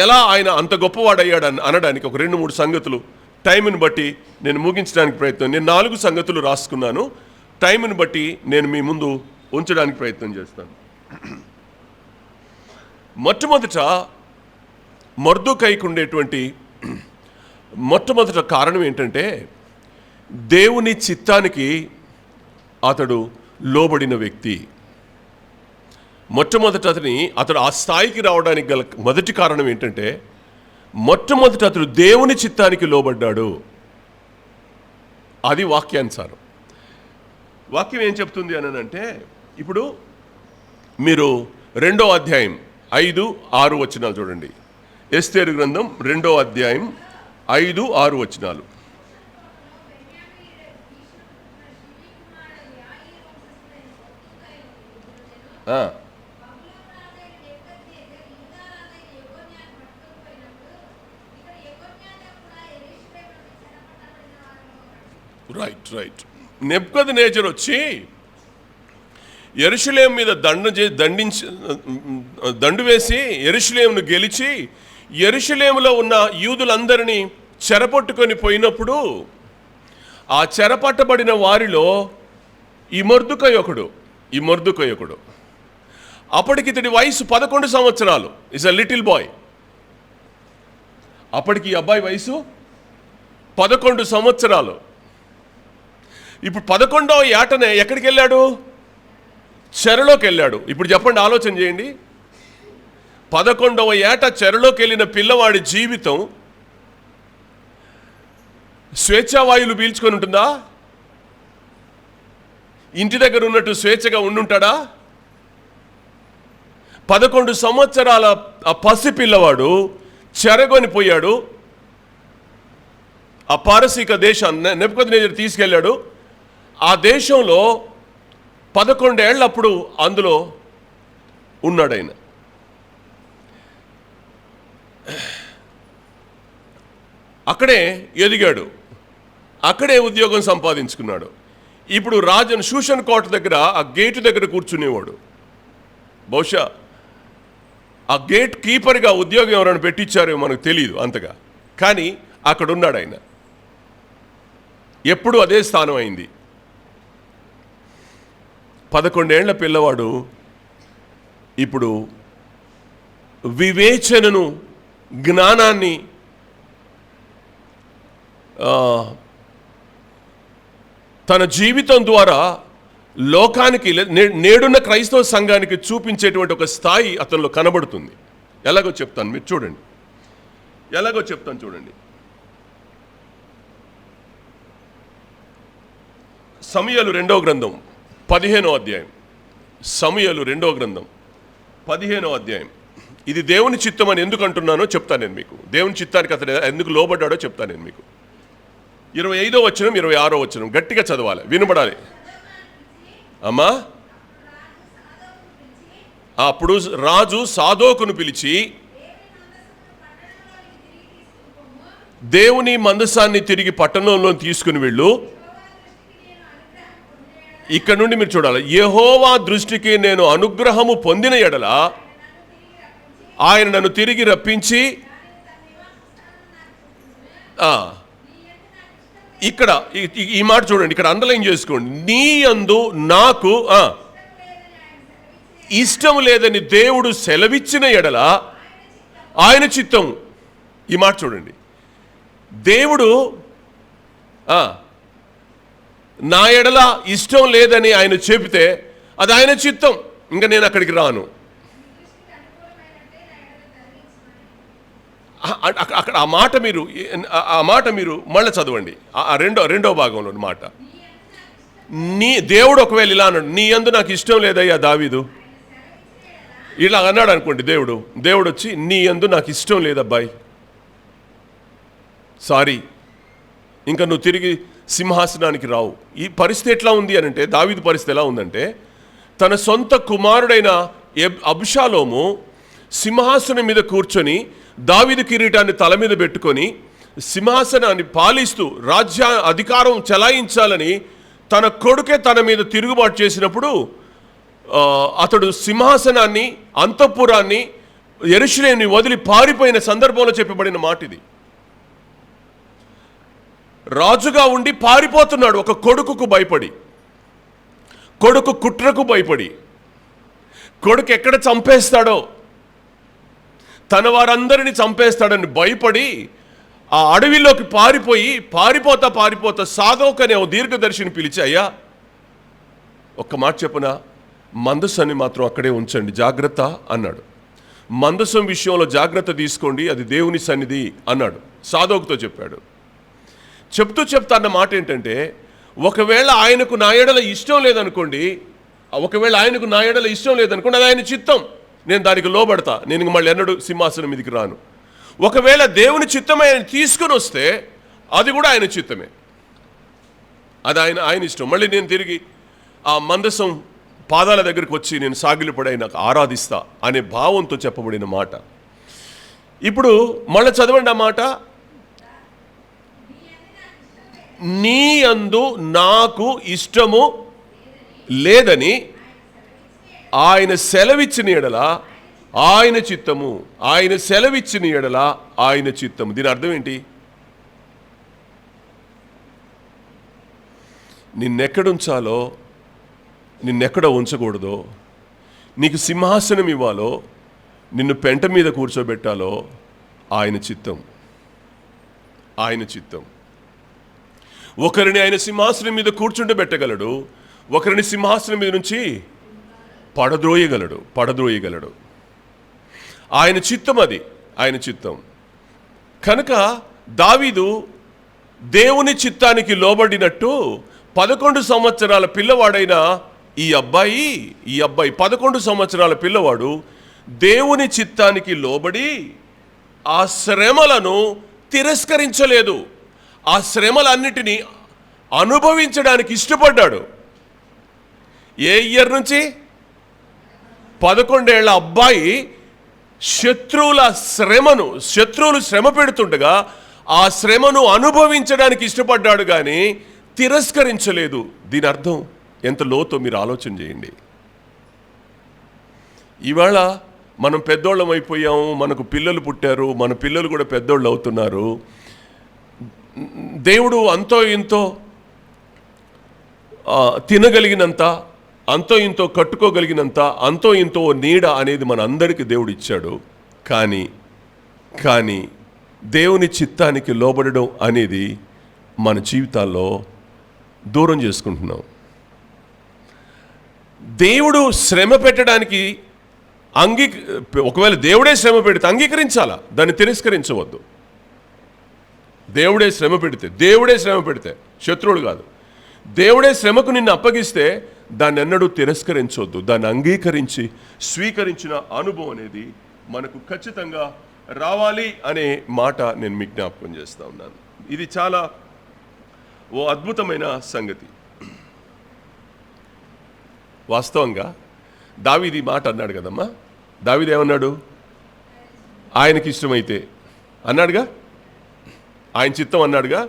ఎలా ఆయన అంత గొప్పవాడయ్యాడు అనడానికి ఒక 2, 3 సంగతులు టైంని బట్టి నేను ముగించడానికి ప్రయత్నం. నేను 4 సంగతులు రాసుకున్నాను. టైంని బట్టి నేను మీ ముందు ఉంచడానికి ప్రయత్నం చేస్తాను. మొట్టమొదట మొర్దెకైకు ఉండేటువంటి మొట్టమొదటి కారణం ఏంటంటే దేవుని చిత్తానికి అతడు లోబడిన వ్యక్తి. మొట్టమొదట అతడు ఆ స్థాయికి రావడానికి గల మొదటి కారణం ఏంటంటే మొట్టమొదట అతడు దేవుని చిత్తానికి లోబడ్డాడు. అది వాక్యానుసారం. వాక్యం ఏం చెప్తుంది అని అంటే, ఇప్పుడు మీరు 2వ అధ్యాయం 5-6 వచనాలు చూడండి. ఎస్తేరు గ్రంథం 2వ అధ్యాయం 5-6 వచనాలు. రైట్. నెబుకద్నెజరు వచ్చి యెరూషలేము మీద దండు వేసి యెరూషలేమును గెలిచి యెరూషలేములో ఉన్న యూదులందరినీ చెరపట్టుకొని పోయినప్పుడు ఆ చెరపట్టబడిన వారిలో ఈ మొర్దెకై ఒకడు. అప్పటికి ఇతడి వయసు 11 సంవత్సరాలు. Is a little boy. అప్పటికి ఈ అబ్బాయి వయసు 11 సంవత్సరాలు. ఇప్పుడు 11వ ఏటనే ఎక్కడికి వెళ్ళాడు? చెరలోకి వెళ్ళాడు. ఇప్పుడు చెప్పండి, ఆలోచన చేయండి. 11వ ఏట చెరలోకి వెళ్ళిన పిల్లవాడి జీవితం స్వేచ్ఛావాయువులు పీల్చుకొని ఉంటుందా? ఇంటి దగ్గర ఉన్నట్టు స్వేచ్ఛగా ఉండుంటాడా? 11 సంవత్సరాల ఆ పసి పిల్లవాడు చెరగొని పోయాడు. ఆ పారసీక దేశాన్ని నెబుకద్నెజరు తీసుకెళ్ళాడు. ఆ దేశంలో 11 ఏళ్ళప్పుడు అందులో ఉన్నాడు ఆయన. అక్కడే ఎదిగాడు, అక్కడే ఉద్యోగం సంపాదించుకున్నాడు. ఇప్పుడు రాజును షూషన్ కోట దగ్గర ఆ గేటు దగ్గర కూర్చునేవాడు. బహుశా ఆ గేట్ కీపర్గా ఉద్యోగం ఎవరైనా పెట్టించారో మనకు తెలియదు అంతగా, కానీ అక్కడ ఉన్నాడు ఆయన. ఎప్పుడు అదే స్థానం అయింది. 11 ఏళ్ల పిల్లవాడు ఇప్పుడు వివేచనను, జ్ఞానాన్ని, తన జీవితం ద్వారా లోకానికి, నేడున్న క్రైస్తవ సంఘానికి చూపించేటువంటి ఒక స్థాయి అతనిలో కనబడుతుంది. ఎలాగో చెప్తాను, మీరు చూడండి. సమూయేలు 2వ గ్రంథం 15వ అధ్యాయం. సమూయేలు 2వ గ్రంథం 15వ అధ్యాయం. ఇది దేవుని చిత్తం అని ఎందుకు అంటున్నానో చెప్తాను నేను మీకు. దేవుని చిత్తానికి అతను ఎందుకు లోబడ్డాడో చెప్తాను నేను మీకు. 25వ వచనం 26వ వచనం గట్టిగా చదవాలి, వినబడాలి. అమ్మా, అప్పుడు రాజు సాదోకును పిలిచి దేవుని మందసాన్ని తిరిగి పట్టణంలో తీసుకుని వెళ్ళు. ఇక్కడ నుండి మీరు చూడాలి. యెహోవా దృష్టికి నేను అనుగ్రహము పొందిన ఎడల ఆయన నన్ను తిరిగి రప్పించి, ఇక్కడ ఈ మాట చూడండి, ఇక్కడ అండర్లైన్ చేసుకోండి. నీ యందు నాకు ఇష్టం లేదని దేవుడు సెలవిచ్చిన ఎడల ఆయన చిత్తం. ఈ మాట చూడండి. దేవుడు నా ఎడల ఇష్టం లేదని ఆయన చెబితే అది ఆయన చిత్తం, ఇంకా నేను అక్కడికి రాను. అక్కడ ఆ మాట మీరు మళ్ళీ చదవండి. రెండో భాగంలో మాట. దేవుడు ఒకవేళ ఇలా అన్నాడు, నీ యందు నాకు ఇష్టం లేదయ్యా దావీదు, ఇలా అన్నాడు అనుకోండి. దేవుడు వచ్చి నీ యందు నాకు ఇష్టం లేదబ్బాయి, సారీ, ఇంకా నువ్వు తిరిగి సింహాసనానికి రావు. ఈ పరిస్థితి ఎట్లా ఉంది అని అంటే, దావీదు పరిస్థితి ఎలా ఉందంటే, తన సొంత కుమారుడైన అబ్షాలోము సింహాసనం మీద కూర్చొని దావీదు కిరీటాన్ని తల మీద పెట్టుకొని సింహాసనాన్ని పాలిస్తూ రాజ్య అధికారం చెలాయించాలని తన కొడుకే తన మీద తిరుగుబాటు చేసినప్పుడు అతడు సింహాసనాన్ని, అంతఃపురాన్ని, యెరూషలేముని వదిలి పారిపోయిన సందర్భంలో చెప్పబడిన మాట ఇది. రాజుగా ఉండి పారిపోతున్నాడు ఒక కొడుకుకు భయపడి, కొడుకు కుట్రకు భయపడి, కొడుకు ఎక్కడ చంపేస్తాడో, తన వారందరినీ చంపేస్తాడని భయపడి ఆ అడవిలోకి పారిపోతా సాదోకు అనే ఓ దీర్ఘదర్శిని పిలిచి, అయ్యా ఒక్క మాట చెప్పున, మందసాన్ని మాత్రం అక్కడే ఉంచండి, జాగ్రత్త అన్నాడు. మందసం విషయంలో జాగ్రత్త తీసుకోండి, అది దేవుని సన్నిధి అన్నాడు. సాదోకుతో చెప్పాడు. చెప్తూ అన్న మాట ఏంటంటే, ఒకవేళ ఆయనకు నా ఎడల ఇష్టం లేదనుకోండి, అది ఆయన చిత్తం, నేను దానికి లోబడతా, నేను మళ్ళీ ఎన్నడూ సింహాసనం మీదకి రాను. ఒకవేళ దేవుని చిత్తమే ఆయన తీసుకుని వస్తే అది కూడా ఆయన చిత్తమే, అది ఆయన ఇష్టం. మళ్ళీ నేను తిరిగి ఆ మందసం పాదాల దగ్గరికి వచ్చి నేను సాగిలిపడి నాకు ఆరాధిస్తా అనే భావంతో చెప్పబడిన మాట. ఇప్పుడు మళ్ళీ చదవండి ఆ మాట. నీ యందు నాకు ఇష్టము లేదని ఆయన సెలవిచ్చిన ఎడల ఆయన చిత్తము, ఆయన సెలవిచ్చిన ఎడల ఆయన చిత్తము. దీని అర్థం ఏంటి? నిన్నెక్కడుంచాలో, నిన్నెక్కడ ఉంచకూడదో, నీకు సింహాసనం ఇవ్వాలో, నిన్ను పెంట మీద కూర్చోబెట్టాలో ఆయన చిత్తం, ఆయన చిత్తం. ఒకరిని ఆయన సింహాసనం మీద కూర్చుండబెట్టగలడు, ఒకరిని సింహాసనం మీద నుంచి పడద్రోయగలడు. ఆయన చిత్తం, అది ఆయన చిత్తం. కనుక దావీదు దేవుని చిత్తానికి లోబడినట్టు 11 సంవత్సరాల పిల్లవాడైన ఈ అబ్బాయి 11 సంవత్సరాల పిల్లవాడు దేవుని చిత్తానికి లోబడి ఆ శ్రమలను తిరస్కరించలేదు, ఆ శ్రమలన్నిటినీ అనుభవించడానికి ఇష్టపడ్డాడు. ఏ ఇయర్ నుంచి? 11 ఏళ్ల అబ్బాయి శత్రువులు శ్రమ పెడుతుండగా ఆ శ్రమను అనుభవించడానికి ఇష్టపడ్డాడు, కానీ తిరస్కరించలేదు. దీని అర్థం ఎంత లోతో మీరు ఆలోచన చేయండి. ఇవాళ మనం పెద్దోళ్ళం అయిపోయాము, మనకు పిల్లలు పుట్టారు, మన పిల్లలు కూడా పెద్దోళ్ళు అవుతున్నారు. దేవుడు అంతో ఇంతో తినగలిగినంత, అంతో ఇంతో కట్టుకోగలిగినంత, అంతో ఇంతో నీడ అనేది మన అందరికీ దేవుడు ఇచ్చాడు. కానీ దేవుని చిత్తానికి లోబడడం అనేది మన జీవితాల్లో దూరం చేసుకుంటున్నాం. దేవుడు శ్రమ పెట్టడానికి ఒకవేళ దేవుడే శ్రమ పెడితే అంగీకరించాలా, దాన్ని తిరస్కరించవద్దు. దేవుడే శ్రమ పెడితే శత్రువుడు కాదు, దేవుడే శ్రమకు నిన్ను అప్పగిస్తే దాన్ని ఎన్నడూ తిరస్కరించవద్దు, దాన్ని అంగీకరించి స్వీకరించిన అనుభవం అనేది మనకు ఖచ్చితంగా రావాలి అనే మాట నేను మీకు జ్ఞాపకం చేస్తూ ఉన్నాను. ఇది చాలా ఓ అద్భుతమైన సంగతి. వాస్తవంగా దావీదు ఈ మాట అన్నాడు కదమ్మా. దావీదు ఏమన్నాడు? ఆయనకి ఇష్టమైతే అన్నాడుగా, ఆయన చిత్తం అన్నాడుగా.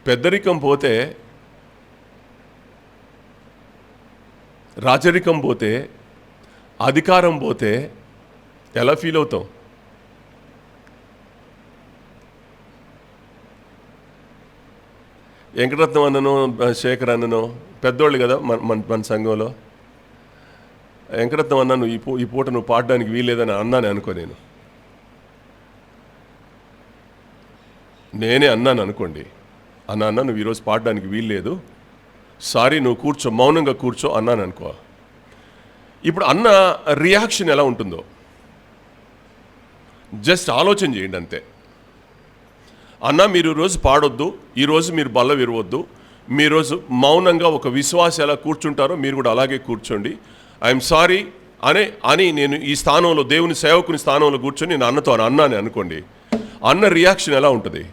పెద్దరికం పోతే, రాజరికం పోతే, అధికారం పోతే ఎలా ఫీల్ అవుతాం? వెంకటరత్నం అన్నను, శేఖర్ అన్నను పెద్దోళ్ళు కదా మన సంఘంలో. వెంకటరత్నం అన్నను ఈ పూట నువ్వు పాడడానికి వీల్లేదని అన్నానే అనుకో, నేనే అన్నాను అనుకోండి, అన్న నువ్వు ఈరోజు పాడడానికి వీల్లేదు, సారీ, నువ్వు కూర్చో, మౌనంగా కూర్చో అన్నాను అనుకో. ఇప్పుడు అన్న రియాక్షన్ ఎలా ఉంటుందో జస్ట్ ఆలోచన చేయండి అంతే. అన్న మీరు ఈరోజు పాడొద్దు, ఈరోజు మీరు బల్ల విరవద్దు, మీరోజు మౌనంగా ఒక విశ్వాస ఎలా కూర్చుంటారో మీరు కూడా అలాగే కూర్చోండి, ఐఎమ్ సారీ అని నేను ఈ స్థానంలో, దేవుని సేవకుని స్థానంలో కూర్చొని నేను అన్నతో అన్నానే అనుకోండి, అన్న రియాక్షన్ ఎలా ఉంటుంది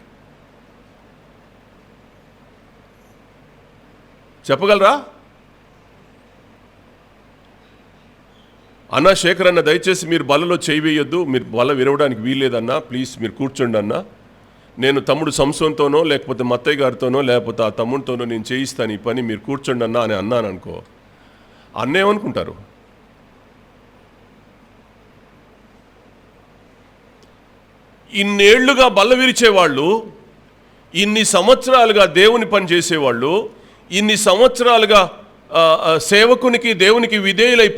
చెప్పగలరా? అన్న శేఖర్ అన్న దయచేసి మీరు బల్లలో చేయి వేయొద్దు, మీరు బల్ల విరవడానికి వీల్లేదన్నా, ప్లీజ్ మీరు కూర్చోండి అన్న, నేను తమ్ముడు సంసోన్తోనో లేకపోతే మత్తయ్య గారితోనో లేకపోతే ఆ తమ్ముడితోనో నేను చేయిస్తాను ఈ పని, మీరు కూర్చోండి అన్న అని అన్నాను అనుకో, అన్నేమనుకుంటారు? ఇన్నేళ్లుగా బల్ల విరిచేవాళ్ళు, ఇన్ని సంవత్సరాలుగా దేవుని పని చేసేవాళ్ళు, ఇన్ని సంవత్సరాలుగా సేవకునికి దేవునికి విధేయులై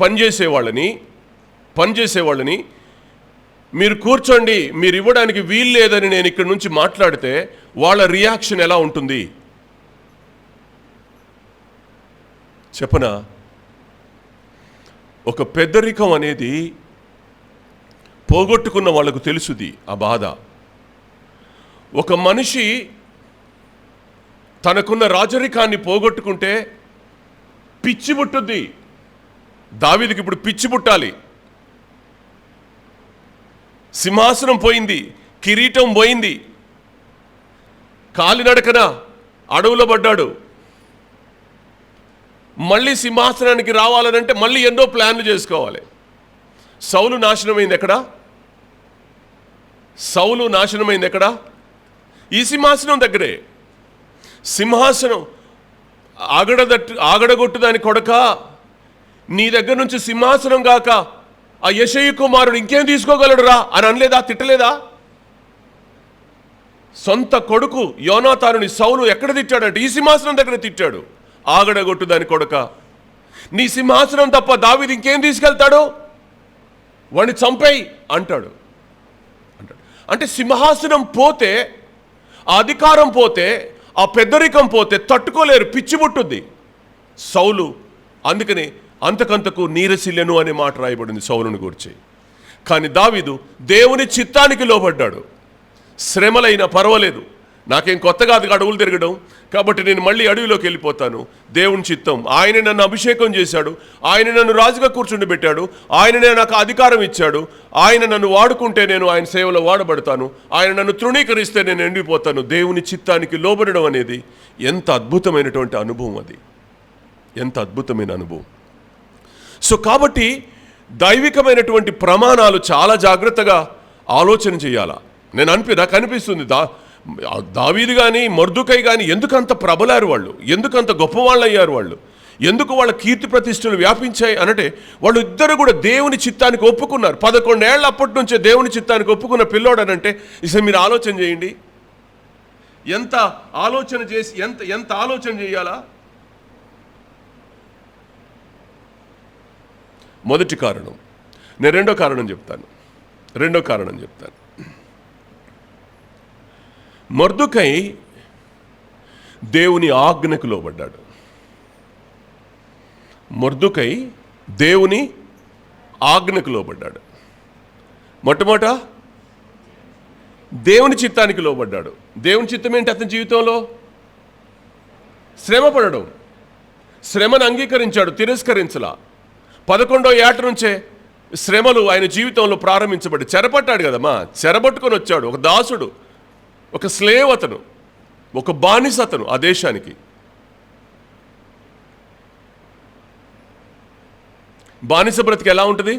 పనిచేసేవాళ్ళని మీరు కూర్చోండి, మీరు ఇవ్వడానికి వీలు లేదని నేను ఇక్కడి నుంచి మాట్లాడితే వాళ్ళ రియాక్షన్ ఎలా ఉంటుంది చెప్పనా? ఒక పెద్దరికం అనేది పోగొట్టుకున్న వాళ్ళకు తెలుసుది ఆ బాధ. ఒక మనిషి తనకున్న రాజరికాన్ని పోగొట్టుకుంటే పిచ్చి పుట్టుద్ది. దావీదుకి ఇప్పుడు పిచ్చి పుట్టాలి. సింహాసనం పోయింది, కిరీటం పోయింది, కాలినడకన అడవులో పడ్డాడు. మళ్ళీ సింహాసనానికి రావాలనంటే మళ్ళీ ఎన్నో ప్లాన్లు చేసుకోవాలి. సౌలు నాశనమైంది ఎక్కడ? ఈ సింహాసనం దగ్గరే. సింహాసనం ఆగడగొట్టు దాని కొడక, నీ దగ్గర నుంచి సింహాసనం గాక ఆ యెషయి కుమారుడు ఇంకేం తీసుకోగలడురా అని అనలేదా, తిట్టలేదా? సొంత కొడుకు యోనాతానుని సౌలు ఎక్కడ తిట్టాడంటే ఈ సింహాసనం దగ్గర తిట్టాడు. ఆగడగొట్టు దాని కొడక, నీ సింహాసనం తప్ప దావీదు ఇంకేం తీసుకెళ్తాడు, వాడిని చంపేయి అంటాడు. అంటే సింహాసనం పోతే, ఆ అధికారం పోతే, ఆ పెద్దరికం పోతే తట్టుకోలేరు, పిచ్చి పుట్టుద్ది. సౌలు అందుకని అంతకంతకు నీరసిల్లెను అనే మాట రాయబడింది సౌలుని గురించి. కానీ దావీదు దేవుని చిత్తానికి లోబడ్డాడు. శ్రమలైనా పర్వాలేదు, నాకేం కొత్త కాదు అడవులు తిరగడం, కాబట్టి నేను మళ్ళీ అడవిలోకి వెళ్ళిపోతాను. దేవుని చిత్తం. ఆయన నన్ను అభిషేకం చేశాడు, ఆయన నన్ను రాజుగా కూర్చుండబెట్టాడు, ఆయననే నాకు అధికారం ఇచ్చాడు, ఆయన నన్ను వాడుకుంటే నేను ఆయన సేవలో వాడబడతాను, ఆయన నన్ను తృణీకరిస్తే నేను ఎండిపోతాను. దేవుని చిత్తానికి లోబడడం అనేది ఎంత అద్భుతమైనటువంటి అనుభవం, అది ఎంత అద్భుతమైన అనుభవం. సో కాబట్టి దైవికమైనటువంటి ప్రమాణాలు చాలా జాగ్రత్తగా ఆలోచన చేయాలా. నాకు అనిపిస్తుంది దావీదు కానీ మొర్దుకై కానీ ఎందుకంత ప్రబలారు వాళ్ళు, ఎందుకంత గొప్పవాళ్ళు అయ్యారు వాళ్ళు, ఎందుకు వాళ్ళ కీర్తి ప్రతిష్టలు వ్యాపించాయి అనంటే వాళ్ళు ఇద్దరు కూడా దేవుని చిత్తానికి ఒప్పుకున్నారు. 11 ఏళ్ళ అప్పటి నుంచే దేవుని చిత్తానికి ఒప్పుకున్న పిల్లోడనంటే ఇసలు మీరు ఆలోచన చేయండి, ఎంత ఆలోచన చేసి ఎంత ఆలోచన చేయాలా. మొదటి కారణం. నేను రెండో కారణం చెప్తాను. మొర్దుకై దేవుని ఆజ్ఞకు లోబడ్డాడు. మొట్టమొదట దేవుని చిత్తానికి లోబడ్డాడు. దేవుని చిత్తం ఏంటి అతని జీవితంలో? శ్రమ పడడం. శ్రమను అంగీకరించాడు, తిరస్కరించలా. 11వ ఏట నుంచే శ్రమలు ఆయన జీవితంలో ప్రారంభించబడి చెరపట్టాడు కదమ్మా, చెరబట్టుకొని వచ్చాడు. ఒక దాసుడు, ఒక స్లేవ్, అతను ఒక బానిస, అతను ఆ దేశానికి. బానిస బ్రతికి ఎలా ఉంటుంది?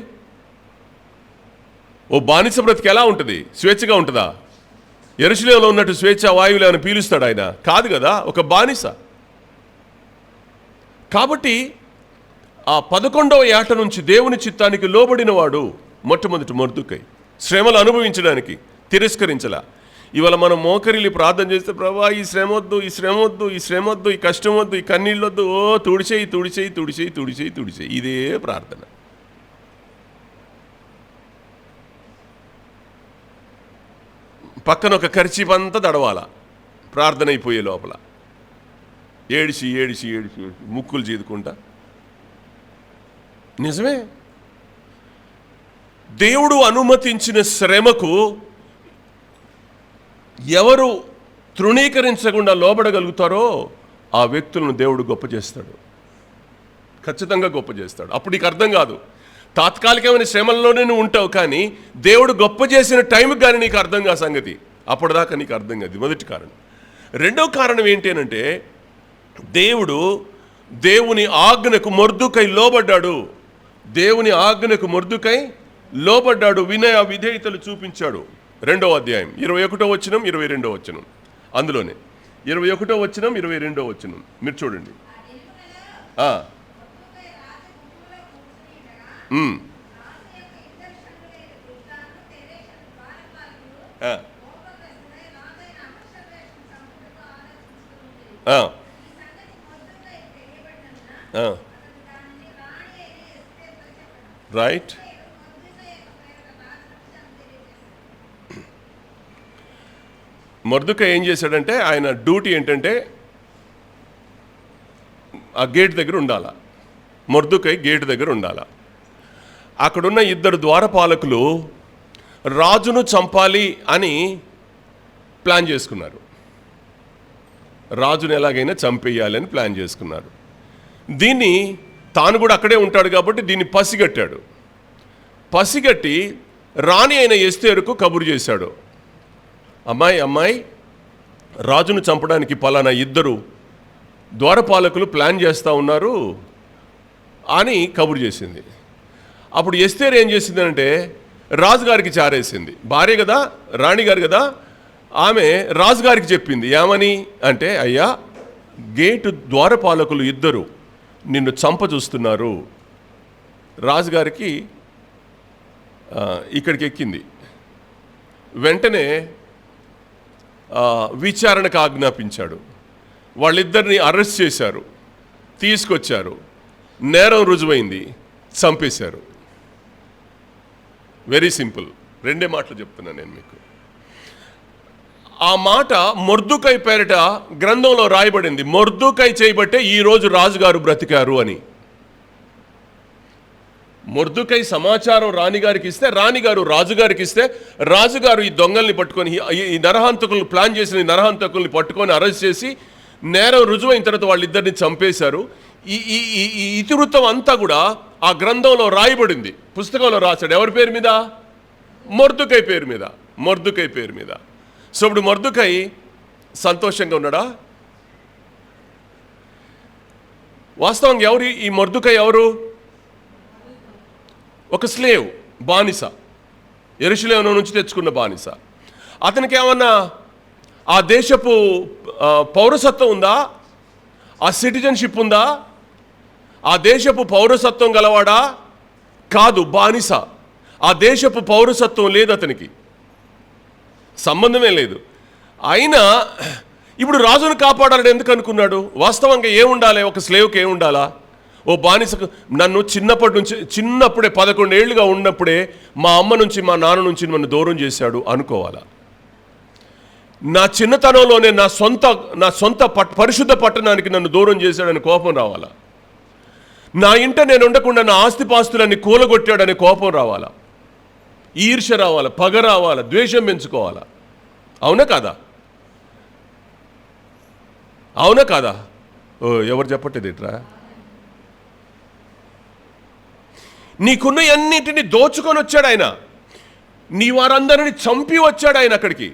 స్వేచ్ఛగా ఉంటుందా? యెరూషలేములో ఉన్నట్టు స్వేచ్ఛ వాయువులు ఏమైనా పీలుస్తాడు ఆయన? కాదు కదా, ఒక బానిస. కాబట్టి ఆ 11వ ఏట నుంచి దేవుని చిత్తానికి లోబడిన వాడు మొట్టమొదటి మొర్దుకై. శ్రమలు అనుభవించడానికి తిరస్కరించలా. ఇవాళ మనం మోకరిల్లి ప్రార్థన చేస్తే, ప్రభా ఈ శ్రమ వద్దు, ఈ కష్టం వద్దు, ఈ కన్నీళ్ళొద్దు, తుడిచేయి. ఇదే ప్రార్థన. పక్కన ఒక కర్చీఫ్ అంతా దడవాల ప్రార్థన అయిపోయే లోపల, ఏడిసి ముక్కులు చీదుకుంటా. నిజమే, దేవుడు అనుమతించిన శ్రమకు ఎవరు తృణీకరించకుండా లోబడగలుగుతారో ఆ వ్యక్తులను దేవుడు గొప్ప చేస్తాడు, ఖచ్చితంగా గొప్ప చేస్తాడు. అప్పుడు నీకు అర్థం కాదు, తాత్కాలికమైన శ్రమల్లోనే నువ్వు ఉంటావు, కానీ దేవుడు గొప్ప చేసిన టైంకి కానీ నీకు అర్థం కాదు సంగతి. అప్పటిదాకా నీకు అర్థం కాదు. మొదటి కారణం. రెండవ కారణం ఏంటి అంటే దేవుని ఆజ్ఞకు మొర్దుకై లోబడ్డాడు, వినయ విధేయతలు చూపించాడు. 2వ అధ్యాయం 21వ వచనం 22వ వచనం, అందులోనే 21వ వచనం 22వ వచనం మీరు చూడండి. రైట్. మొర్దుకై ఏం చేశాడంటే, ఆయన డ్యూటీ ఏంటంటే ఆ గేట్ దగ్గర ఉండాల. మొర్దుకై గేట్ దగ్గర ఉండాల. అక్కడున్న ఇద్దరు ద్వారపాలకులు రాజును చంపాలి అని ప్లాన్ చేసుకున్నారు. రాజును ఎలాగైనా చంపేయాలి అని ప్లాన్ చేసుకున్నారు. దీన్ని తాను కూడా అక్కడే ఉంటాడు కాబట్టి దీన్ని పసిగట్టాడు. పసిగట్టి రాణి అయిన ఎస్తేరుకు కబురు చేశాడు. అమ్మాయి, రాజును చంపడానికి పలానా ఇద్దరు ద్వారపాలకులు ప్లాన్ చేస్తూ ఉన్నారు అని కబురు చేసింది. అప్పుడు ఎస్తేరు ఏం చేసిందంటే రాజుగారికి చారేసింది. భార్య కదా, రాణిగారు కదా, ఆమె రాజుగారికి చెప్పింది. ఏమని అంటే, అయ్యా, గేటు ద్వారపాలకులు ఇద్దరు నిన్ను చంప చూస్తున్నారు. రాజుగారికి ఇక్కడికి ఎక్కింది. వెంటనే విచారణకు ఆజ్ఞాపించాడు. వాళ్ళిద్దరిని అరెస్ట్ చేశారు, తీసుకొచ్చారు, నేరం రుజువైంది, చంపేశారు. Very simple. 2 మాటలు చెప్తున్నాను నేను మీకు. ఆ మాట మొర్దుకై పేరిట గ్రంథంలో రాయబడింది. మొర్దుకై చేయబట్టే ఈరోజు రాజుగారు బ్రతికారు అని. మొర్దుకై సమాచారం రాణిగారికి ఇస్తే, రాణిగారు రాజుగారికి ఇస్తే, రాజుగారు ఈ దొంగల్ని పట్టుకొని, ఈ నరహంతకులను ప్లాన్ చేసిన ఈ నరహంతకుల్ని పట్టుకొని అరెస్ట్ చేసి నేరం రుజువైన తర్వాత వాళ్ళిద్దరిని చంపేశారు. ఈ ఇతివృత్తం అంతా కూడా ఆ గ్రంథంలో రాయబడింది, పుస్తకంలో రాశాడు. ఎవరి పేరు మీద? మొర్దుకై పేరు మీద. మొర్దుకై పేరు మీద. సో ఇప్పుడు మొర్దుకై సంతోషంగా ఉన్నాడా? వాస్తవంగా ఎవరు ఈ మొర్దుకై? ఎవరు? ఒక స్లేవ్, బానిస, యెరూషలేము నుంచి తెచ్చుకున్న బానిస. అతనికి ఏమన్నా ఆ దేశపు పౌరసత్వం ఉందా? ఆ సిటిజన్షిప్ ఉందా? ఆ దేశపు పౌరసత్వం గలవాడా? కాదు, బానిస. ఆ దేశపు పౌరసత్వం లేదు అతనికి, సంబంధమే లేదు. అయినా ఇప్పుడు రాజును కాపాడాలని ఎందుకు అనుకున్నాడు? వాస్తవంగా ఏముండాలి? ఒక స్లేవ్కి ఏముండాలా? ఓ బానిసకు, నన్ను చిన్నప్పుడే 11 ఏళ్ళుగా ఉన్నప్పుడే మా అమ్మ నుంచి మా నాన్న నుంచి నన్ను దూరం చేశాడు అనుకోవాలా? నా చిన్నతనంలోనే నా సొంత పరిశుద్ధ పట్టణానికి నన్ను దూరం చేశాడని కోపం రావాలా? నా ఇంట నేను ఉండకుండా నా ఆస్తిపాస్తులన్నీ కూలగొట్టాడని కోపం రావాలా? ఈర్ష్య రావాలా? పగ రావాలా? ద్వేషం పెంచుకోవాలా? అవునా కాదా? అవునా కాదా? ఓ, ఎవరు చెప్పట్లేదు ఇట్రా? నీకున్న అన్నిటిని దోచుకొని వచ్చాడు ఆయన. నీ వారందరిని చంపి వచ్చాడు ఆయన అక్కడికి.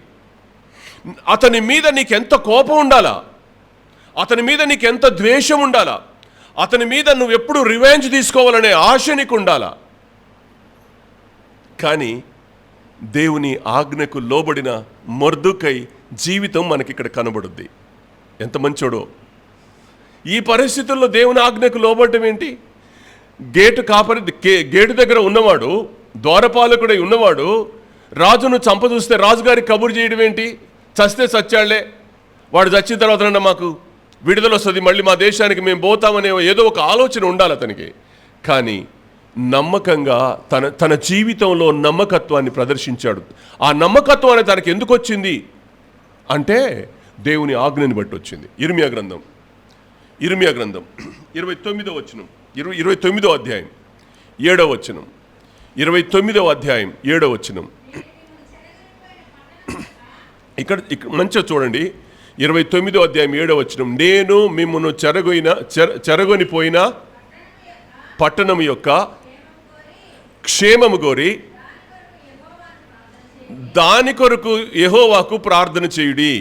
అతని మీద నీకెంత కోపం ఉండాలా? అతని మీద నీకెంత ద్వేషం ఉండాలా? అతని మీద నువ్వు ఎప్పుడు రివెంజ్ తీసుకోవాలనే ఆశ నీకు ఉండాలా? కానీ దేవుని ఆజ్ఞకు లోబడిన మొర్దుకై జీవితం మనకిక్కడ కనబడుద్ది. ఎంత మంచోడో! ఈ పరిస్థితుల్లో దేవుని ఆజ్ఞకు లోబడటం ఏంటి? గేటు దగ్గర ఉన్నవాడు, ద్వారపాలకుడై ఉన్నవాడు రాజును చంపదూస్తే రాజుగారికి కబురు చేయడం ఏంటి? చస్తే చచ్చాళ్లే, వాడు చచ్చిన తర్వాత మాకు విడుదల వస్తుంది, మళ్ళీ మా దేశానికి మేము పోతామనే ఏదో ఒక ఆలోచన ఉండాలి అతనికి. కానీ నమ్మకంగా తన జీవితంలో నమ్మకత్వాన్ని ప్రదర్శించాడు. ఆ నమ్మకత్వం అనేది తనకి ఎందుకు వచ్చింది అంటే దేవుని ఆజ్ఞని బట్టి వచ్చింది. ఇర్మియా గ్రంథం 29వ వచనం, 29వ అధ్యాయం 7వ వచనం, 29వ అధ్యాయం 7వ వచనం. ఇక్కడ మంచిగా చూడండి. 29వ అధ్యాయం 7వ వచనం. నేను మిమ్మును చెరగొనిపోయిన పట్టణం యొక్క క్షేమము కోరి దాని కొరకు యెహోవాకు ప్రార్థన చేయుడి.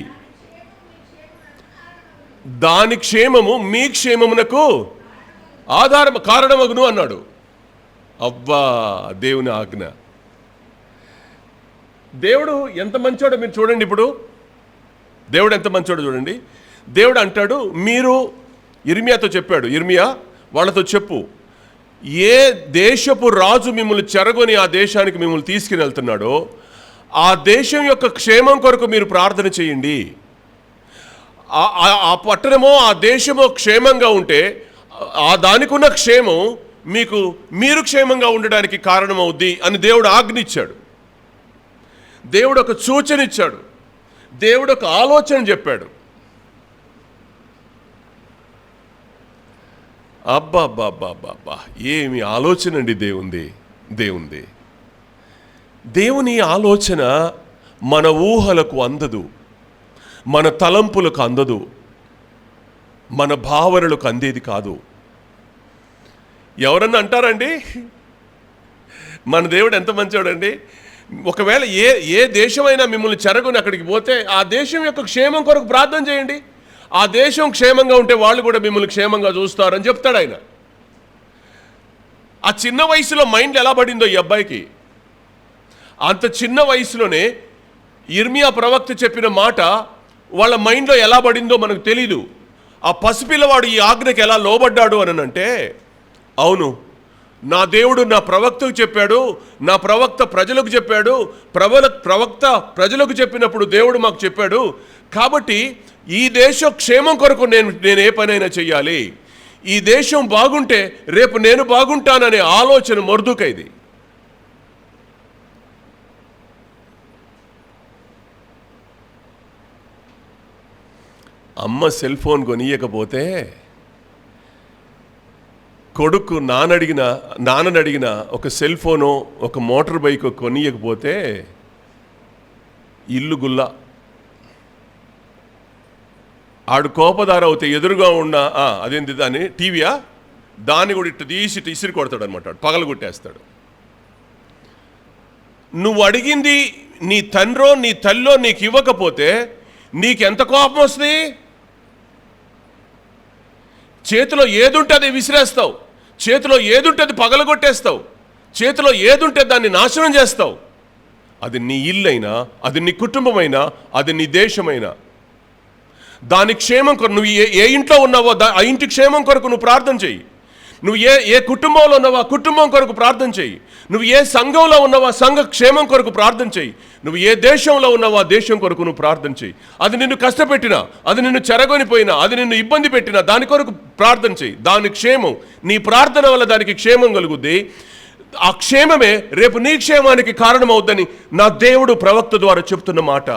దాని క్షేమము మీ క్షేమమునకు కారణమగును అన్నాడు. అబ్బా, దేవుని ఆజ్ఞ. దేవుడు ఎంత మంచోడో మీరు చూడండి. ఇప్పుడు దేవుడు ఎంత మంచోడో చూడండి. దేవుడు అంటాడు, మీరు ఇర్మియాతో చెప్పాడు, ఇర్మియా వాళ్ళతో చెప్పు, ఏ దేశపు రాజు మిమ్మల్ని చెరగొని ఆ దేశానికి మిమ్మల్ని తీసుకుని వెళ్తున్నాడో ఆ దేశం యొక్క క్షేమం కొరకు మీరు ప్రార్థన చేయండి. ఆ పట్టణమో ఆ దేశమో క్షేమంగా ఉంటే ఆ దానికి ఉన్న క్షేమం మీరు క్షేమంగా ఉండడానికి కారణమవుద్ది అని దేవుడు ఆజ్ఞిచ్చాడు. దేవుడు ఒక సూచన ఇచ్చాడు. దేవుడు ఒక ఆలోచన చెప్పాడు. అబ్బా ఏమి ఆలోచన అండి దేవుంది. దేవుని ఆలోచన మన ఊహలకు అందదు, మన తలంపులకు అందదు, మన భావనలకు అందేది కాదు. ఎవరన్నా అంటారండి మన దేవుడు ఎంత మంచివాడండి. ఒకవేళ ఏ దేశమైనా మిమ్మల్ని చెరగొని అక్కడికి పోతే ఆ దేశం యొక్క క్షేమం కొరకు ప్రార్థన చేయండి. ఆ దేశం క్షేమంగా ఉంటే వాళ్ళు కూడా మిమ్మల్ని క్షేమంగా చూస్తారని చెప్తాడు ఆయన. ఆ చిన్న వయసులో మైండ్ ఎలా పడిందో ఈ అబ్బాయికి, అంత చిన్న వయసులోనే ఇర్మియా ప్రవక్త చెప్పిన మాట వాళ్ళ మైండ్లో ఎలా పడిందో మనకు తెలీదు. ఆ పసిపిల్లవాడు ఈ ఆజ్ఞకి ఎలా లోబడ్డాడు అని అంటే, అవును నా దేవుడు నా ప్రవక్తకు చెప్పాడు, నా ప్రవక్త ప్రజలకు చెప్పాడు, ప్రవక్త ప్రజలకు చెప్పినప్పుడు దేవుడు మాకు చెప్పాడు, కాబట్టి ఈ దేశం క్షేమం కొరకు నేను ఏ పనైనా చెయ్యాలి, ఈ దేశం బాగుంటే రేపు నేను బాగుంటాననే ఆలోచన మొర్దుకైది. అమ్మ సెల్ ఫోన్ కొనియకపోతే కొడుకు నాన్ననడిగిన ఒక సెల్ ఫోను ఒక మోటార్ బైక్ కొనియకపోతే ఇల్లు గుల్ల. ఆడు కోపదార అవుతే ఎదురుగా ఉన్న అదేంటి దాన్ని టీవీయా దాన్ని కూడా ఇట్టు తీసి ఇసిరి కొడతాడు అనమాట, పగలు కొట్టేస్తాడు. నువ్వు అడిగింది నీ తండ్రో నీ తల్లో నీకు ఇవ్వకపోతే నీకెంత కోపం వస్తుంది? చేతిలో ఏదుంటే అది విసిరేస్తావు, చేతిలో ఏదుంటే అది పగలగొట్టేస్తావు, చేతిలో ఏదుంటే దాన్ని నాశనం చేస్తావు. అది నీ ఇల్లైనా, అది నీ కుటుంబమైనా, అది నీ దేశమైనా, దాని క్షేమం కొరకు నువ్వు ఏ ఇంట్లో ఉన్నావో ఆ ఇంటి క్షేమం కొరకు నువ్వు ప్రార్థన చెయ్యి. నువ్వు ఏ కుటుంబంలో ఉన్నావో ఆ కుటుంబం కొరకు ప్రార్థన చెయ్యి. నువ్వు ఏ సంఘంలో ఉన్నావో ఆ సంఘ క్షేమం కొరకు ప్రార్థన చెయ్యి. నువ్వు ఏ దేశంలో ఉన్నావో ఆ దేశం కొరకు నువ్వు ప్రార్థన చెయ్యి. అది నిన్ను కష్టపెట్టినా, అది నిన్ను చెరగొనిపోయినా, అది నిన్ను ఇబ్బంది పెట్టినా దాని కొరకు ప్రార్థన చెయ్యి. దాని క్షేమం, నీ ప్రార్థన వల్ల దానికి క్షేమం కలుగుద్ది. ఆ క్షేమమే రేపు నీ క్షేమానికి కారణమవుద్దని నా దేవుడు ప్రవక్త ద్వారా చెప్తున్న మాట.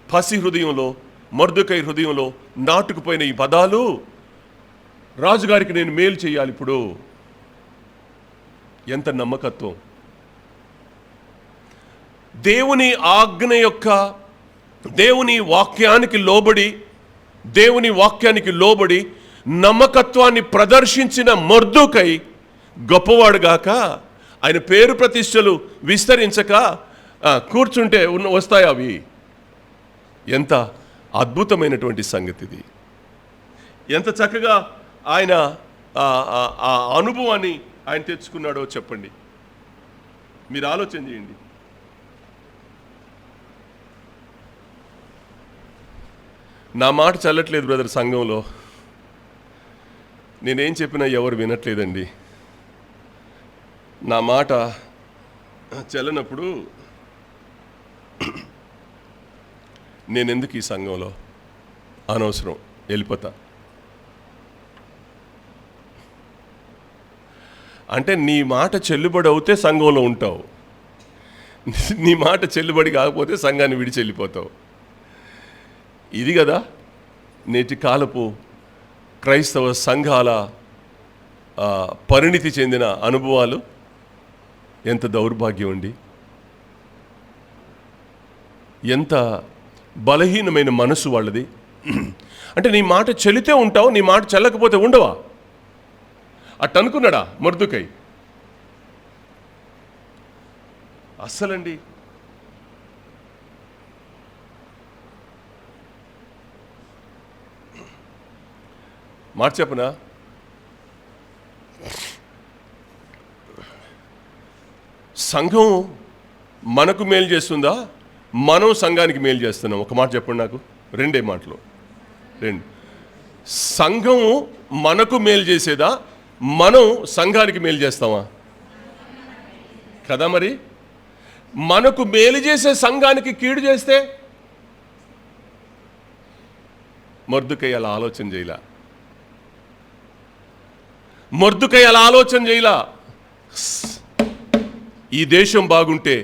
పసి హృదయంలో, మొర్దెకై హృదయంలో నాటుకుపోయిన ఈ పదాలు, రాజుగారికి నేను మేలు చేయాలి. ఇప్పుడు ఎంత నమ్మకత్వం! దేవుని ఆజ్ఞ యొక్క దేవుని వాక్యానికి లోబడి నమ్మకత్వాన్ని ప్రదర్శించిన మొర్దెకై గొప్పవాడుగాక, ఆయన పేరు ప్రతిష్టలు విస్తరించక కూర్చుంటే వస్తాయి అవి. ఎంత అద్భుతమైనటువంటి సంగతిది! ఎంత చక్కగా ఆయన ఆ అనుభవాన్ని ఆయన తెచ్చుకున్నాడో చెప్పండి. మీరు ఆలోచన చేయండి. నా మాట చల్లట్లేదు బ్రదర్. సంఘంలో నేనేం చెప్పినా ఎవరు వినట్లేదండి. నా మాట చల్లనప్పుడు నేనెందుకు ఈ సంఘంలో, అనవసరం, వెళ్ళిపోతా. అంటే నీ మాట చెల్లుబడి అవుతే సంఘంలో ఉంటావు, నీ మాట చెల్లుబడి కాకపోతే సంఘాన్ని విడిచి వెళ్ళిపోతావు. ఇది కదా నేటి కాలపు క్రైస్తవ సంఘాల పరిణితి చెందిన అనుభవాలు. ఎంత దౌర్భాగ్యం అండి! ఎంత బలహీనమైన మనసు వాళ్ళది. అంటే నీ మాట చెల్లితే ఉంటావు, నీ మాట చెల్లకపోతే ఉండవా? అట్ట అనుకున్నాడా మొర్దెకై? అస్సలండి. మాట చెప్పనా? సంఘం మనకు మేలు చేస్తుందా, మనం సంఘానికి మేలు చేస్తున్నాం? ఒక మాట చెప్పండి నాకు. రెండే మాటలు. సంఘం మనకు మేలు చేసేదా, మనం సంఘానికి మేలు చేస్తామా? కదా మరి. మనకు మేలు చేసే సంఘానికి కీడు చేస్తే మొర్దెకై అలా ఆలోచన చేయలే. మొర్దుకై అలా ఆలోచన చేయలా. ఈ దేశం బాగుంటే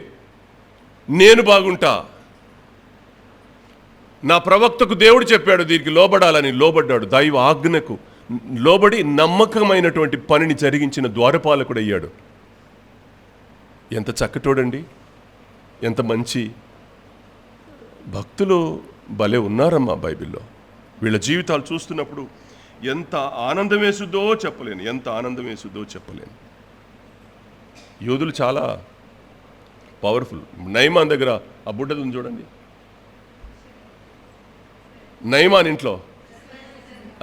నేను బాగుంటా, నా ప్రవక్తకు దేవుడు చెప్పాడు దీనికి లోబడాలని, లోబడ్డాడు. దైవ ఆజ్ఞకు లోబడి నమ్మకమైనటువంటి పనిని జరిగించిన ద్వారపాలకుడు అయ్యాడు. ఎంత చక్కటోడండి, ఎంత మంచి భక్తులు భలే ఉన్నారమ్మా బైబిల్లో. వీళ్ళ జీవితాలు చూస్తున్నప్పుడు ఎంత ఆనందం వేసుద్దో చెప్పలేను, ఎంత ఆనందం వేసుద్దో చెప్పలేను. యోధులు చాలా పవర్ఫుల్. నయమాన్ దగ్గర ఆ బుడ్డది ఉంది చూడండి, నయమాన్ ఇంట్లో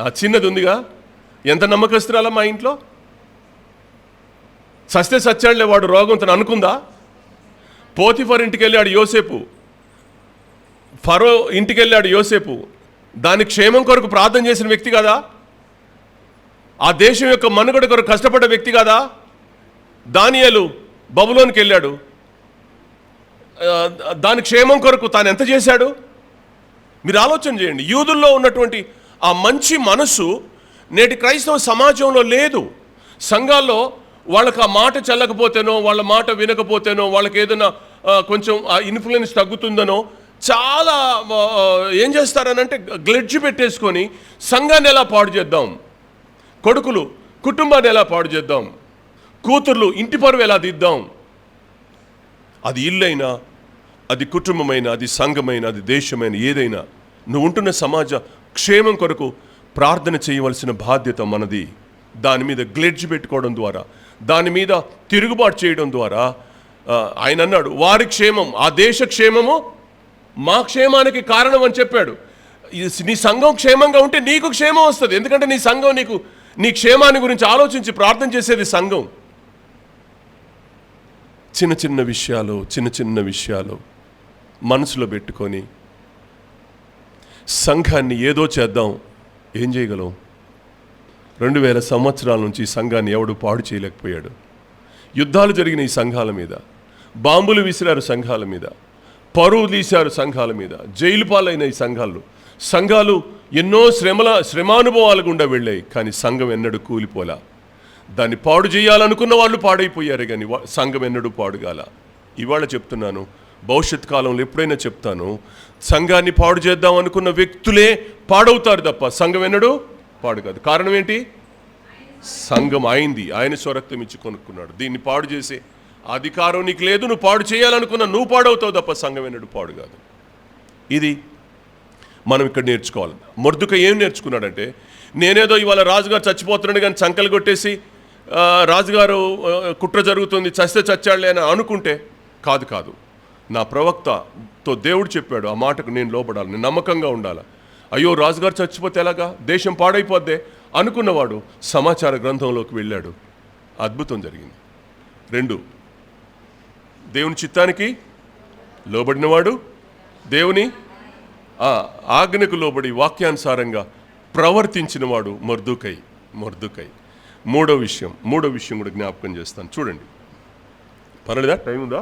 ఆ చిన్నది ఉందిగా, ఎంత నమ్మకస్తురాలా మా ఇంట్లో. సస్తే సచ్చాడులే వాడు, రోగం తను అనుకుందా? పోతిఫర్ ఇంటికి వెళ్ళాడు యోసేపు, ఫరో ఇంటికి వెళ్ళాడు యోసేపు. దాని క్షేమం కొరకు ప్రార్థన చేసిన వ్యక్తి కదా, ఆ దేశం యొక్క మనుగడ కొరకు కష్టపడ్డ వ్యక్తి కదా. దానియేలు బబులోనికి వెళ్ళాడు, దాని క్షేమం కొరకు తాను ఎంత చేశాడు మీరు ఆలోచన చేయండి. యూదుల్లో ఉన్నటువంటి ఆ మంచి మనసు నేటి క్రైస్తవ సమాజంలో లేదు. సంఘాల్లో వాళ్ళకి ఆ మాట చెల్లకపోతేనో, వాళ్ళ మాట వినకపోతేనో, వాళ్ళకి ఏదైనా కొంచెం ఆ ఇన్ఫ్లుయెన్స్ తగ్గుతుందనో చాలా ఏం చేస్తారనంటే గ్లెడ్జ్ పెట్టేసుకొని సంఘాన్ని ఎలా పాడు చేద్దాం, కొడుకులు కుటుంబాన్ని ఎలా పాడు చేద్దాం, కూతుర్లు ఇంటి పరువు ఎలా దిద్దాం. అది ఇల్లైనా, అది కుటుంబమైన, అది సంఘమైన, అది దేశమైన, ఏదైనా నువ్వు ఉంటున్న సమాజ క్షేమం కొరకు ప్రార్థన చేయవలసిన బాధ్యత మనది. దాని మీద గ్లెడ్జ్ పెట్టుకోవడం ద్వారా, దాని మీద తిరుగుబాటు చేయడం ద్వారా ఆయన అన్నాడు వారి క్షేమం, ఆ దేశ క్షేమము మా క్షేమానికి కారణం అని చెప్పాడు. నీ సంఘం క్షేమంగా ఉంటే నీకు క్షేమం వస్తుంది. ఎందుకంటే నీ సంఘం నీ క్షేమాన్ని గురించి ఆలోచించి ప్రార్థన చేసేది సంఘం. చిన్న చిన్న విషయాలు మనసులో పెట్టుకొని సంఘాన్ని ఏదో చేద్దాం. ఏం చేయగలం? 2000 సంవత్సరాల నుంచి ఈ సంఘాన్ని ఎవడు పాడు చేయలేకపోయాడు. యుద్ధాలు జరిగిన ఈ సంఘాల మీద, బాంబులు విసిరారు సంఘాల మీద, పరువు తీశారు సంఘాల మీద, జైలు పాలైన ఈ సంఘాలు ఎన్నో శ్రమానుభవాలు గుండా వెళ్ళాయి. కానీ సంఘం ఎన్నడూ కూలిపోలా. దాన్ని పాడు చేయాలనుకున్న వాళ్ళు పాడైపోయారు, కానీ సంఘం ఎన్నడూ పాడుగాల. ఇవాళ చెప్తున్నాను, భవిష్యత్ కాలంలో ఎప్పుడైనా చెప్తాను, సంఘాన్ని పాడు చేద్దాం అనుకున్న వ్యక్తులే పాడవుతారు తప్ప సంఘం ఎన్నడూ పాడు కాదు. కారణం ఏంటి? సంఘం ఆయన స్వరక్తం ఇచ్చి కొనుక్కున్నాడు. దీన్ని పాడు చేసే అధికారం నీకు లేదు. నువ్వు పాడు చేయాలనుకున్న నువ్వు పాడవుతావు తప్ప సంఘం ఎన్నడూ పాడు కాదు. ఇది మనం ఇక్కడ నేర్చుకోవాలి. మొర్దుకై ఏం నేర్చుకున్నాడంటే, నేనేదో ఇవాళ రాజుగారు చచ్చిపోతున్నాడు కానీ చంకలు కొట్టేసి రాజుగారు కుట్ర జరుగుతుంది, చస్తే చచ్చాడులే అని అనుకుంటే కాదు. నా ప్రవక్తతో దేవుడు చెప్పాడు, ఆ మాటకు నేను లోబడాలి, నేను నమ్మకంగా ఉండాలి. అయ్యో రాజుగారు చచ్చిపోతే ఎలాగా, దేశం పాడైపోద్దే అనుకున్నవాడు సమాచార గ్రంథంలోకి వెళ్ళాడు. అద్భుతం జరిగింది. 2, దేవుని చిత్తానికి లోబడినవాడు, దేవుని ఆజ్ఞకు లోబడి వాక్యానుసారంగా ప్రవర్తించినవాడు మొర్దుకై. మూడో విషయం కూడా జ్ఞాపకం చేస్తాను. చూడండి, పర్లేదా? టైం ఉందా?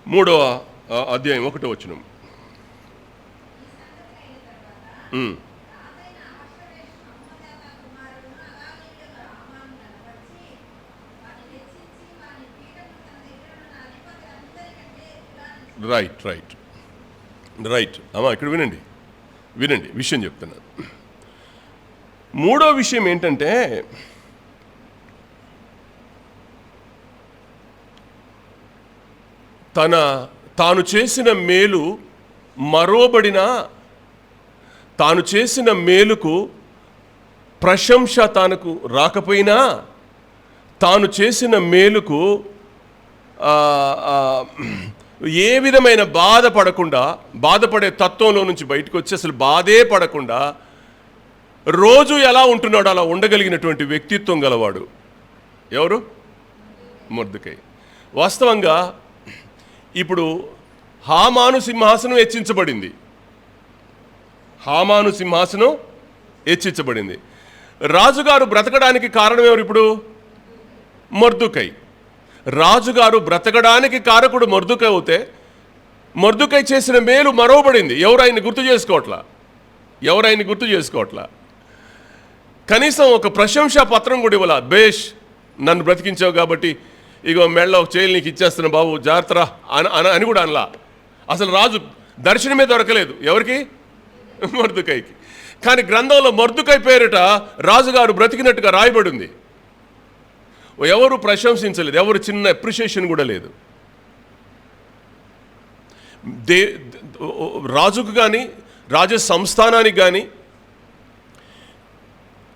మూడవ అధ్యాయం 1వ వచనం. రైట్ అమ్మా, ఇక్కడ వినండి విషయం చెప్తున్నాను. మూడో విషయం ఏంటంటే, తాను చేసిన మేలు మరోబడినా, తాను చేసిన మేలుకు ప్రశంస తనకు రాకపోయినా, తాను చేసిన మేలుకు ఏ విధమైన బాధపడే తత్వంలో నుంచి బయటకు వచ్చి అసలు బాధే పడకుండా రోజు ఎలా ఉంటున్నాడో అలా ఉండగలిగినటువంటి వ్యక్తిత్వం గలవాడు ఎవరు? మొర్దుకై. వాస్తవంగా ఇప్పుడు హామాను సింహాసనం హెచ్చించబడింది. రాజుగారు బ్రతకడానికి కారణం ఎవరు? ఇప్పుడు మొర్దుకై. రాజుగారు బ్రతకడానికి కారకుడు మొర్దుకై అవుతే మొర్దుకై చేసిన మేలు మరవబడింది. ఎవరు ఆయన్ని గుర్తు చేసుకోవట్లా. కనీసం ఒక ప్రశంసా పత్రం కూడా ఇవ్వాల. బేష్, నన్ను బ్రతికించావు కాబట్టి ఇగో మెళ్ళ ఒక చేయలు నీకు ఇచ్చేస్తున్నా బాబు, జాగ్రత్త అని కూడా అనలా. అసలు రాజు దర్శనమే దొరకలేదు ఎవరికి? మొర్దుకైకి. కానీ గ్రంథంలో మొర్దుకై పేరిట రాజుగారు బ్రతికినట్టుగా రాయబడింది. ఎవరు ప్రశంసించలేదు, ఎవరు చిన్న అప్రిషియేషన్ కూడా లేదు. రాజుకు కానీ రాజ సంస్థానానికి కానీ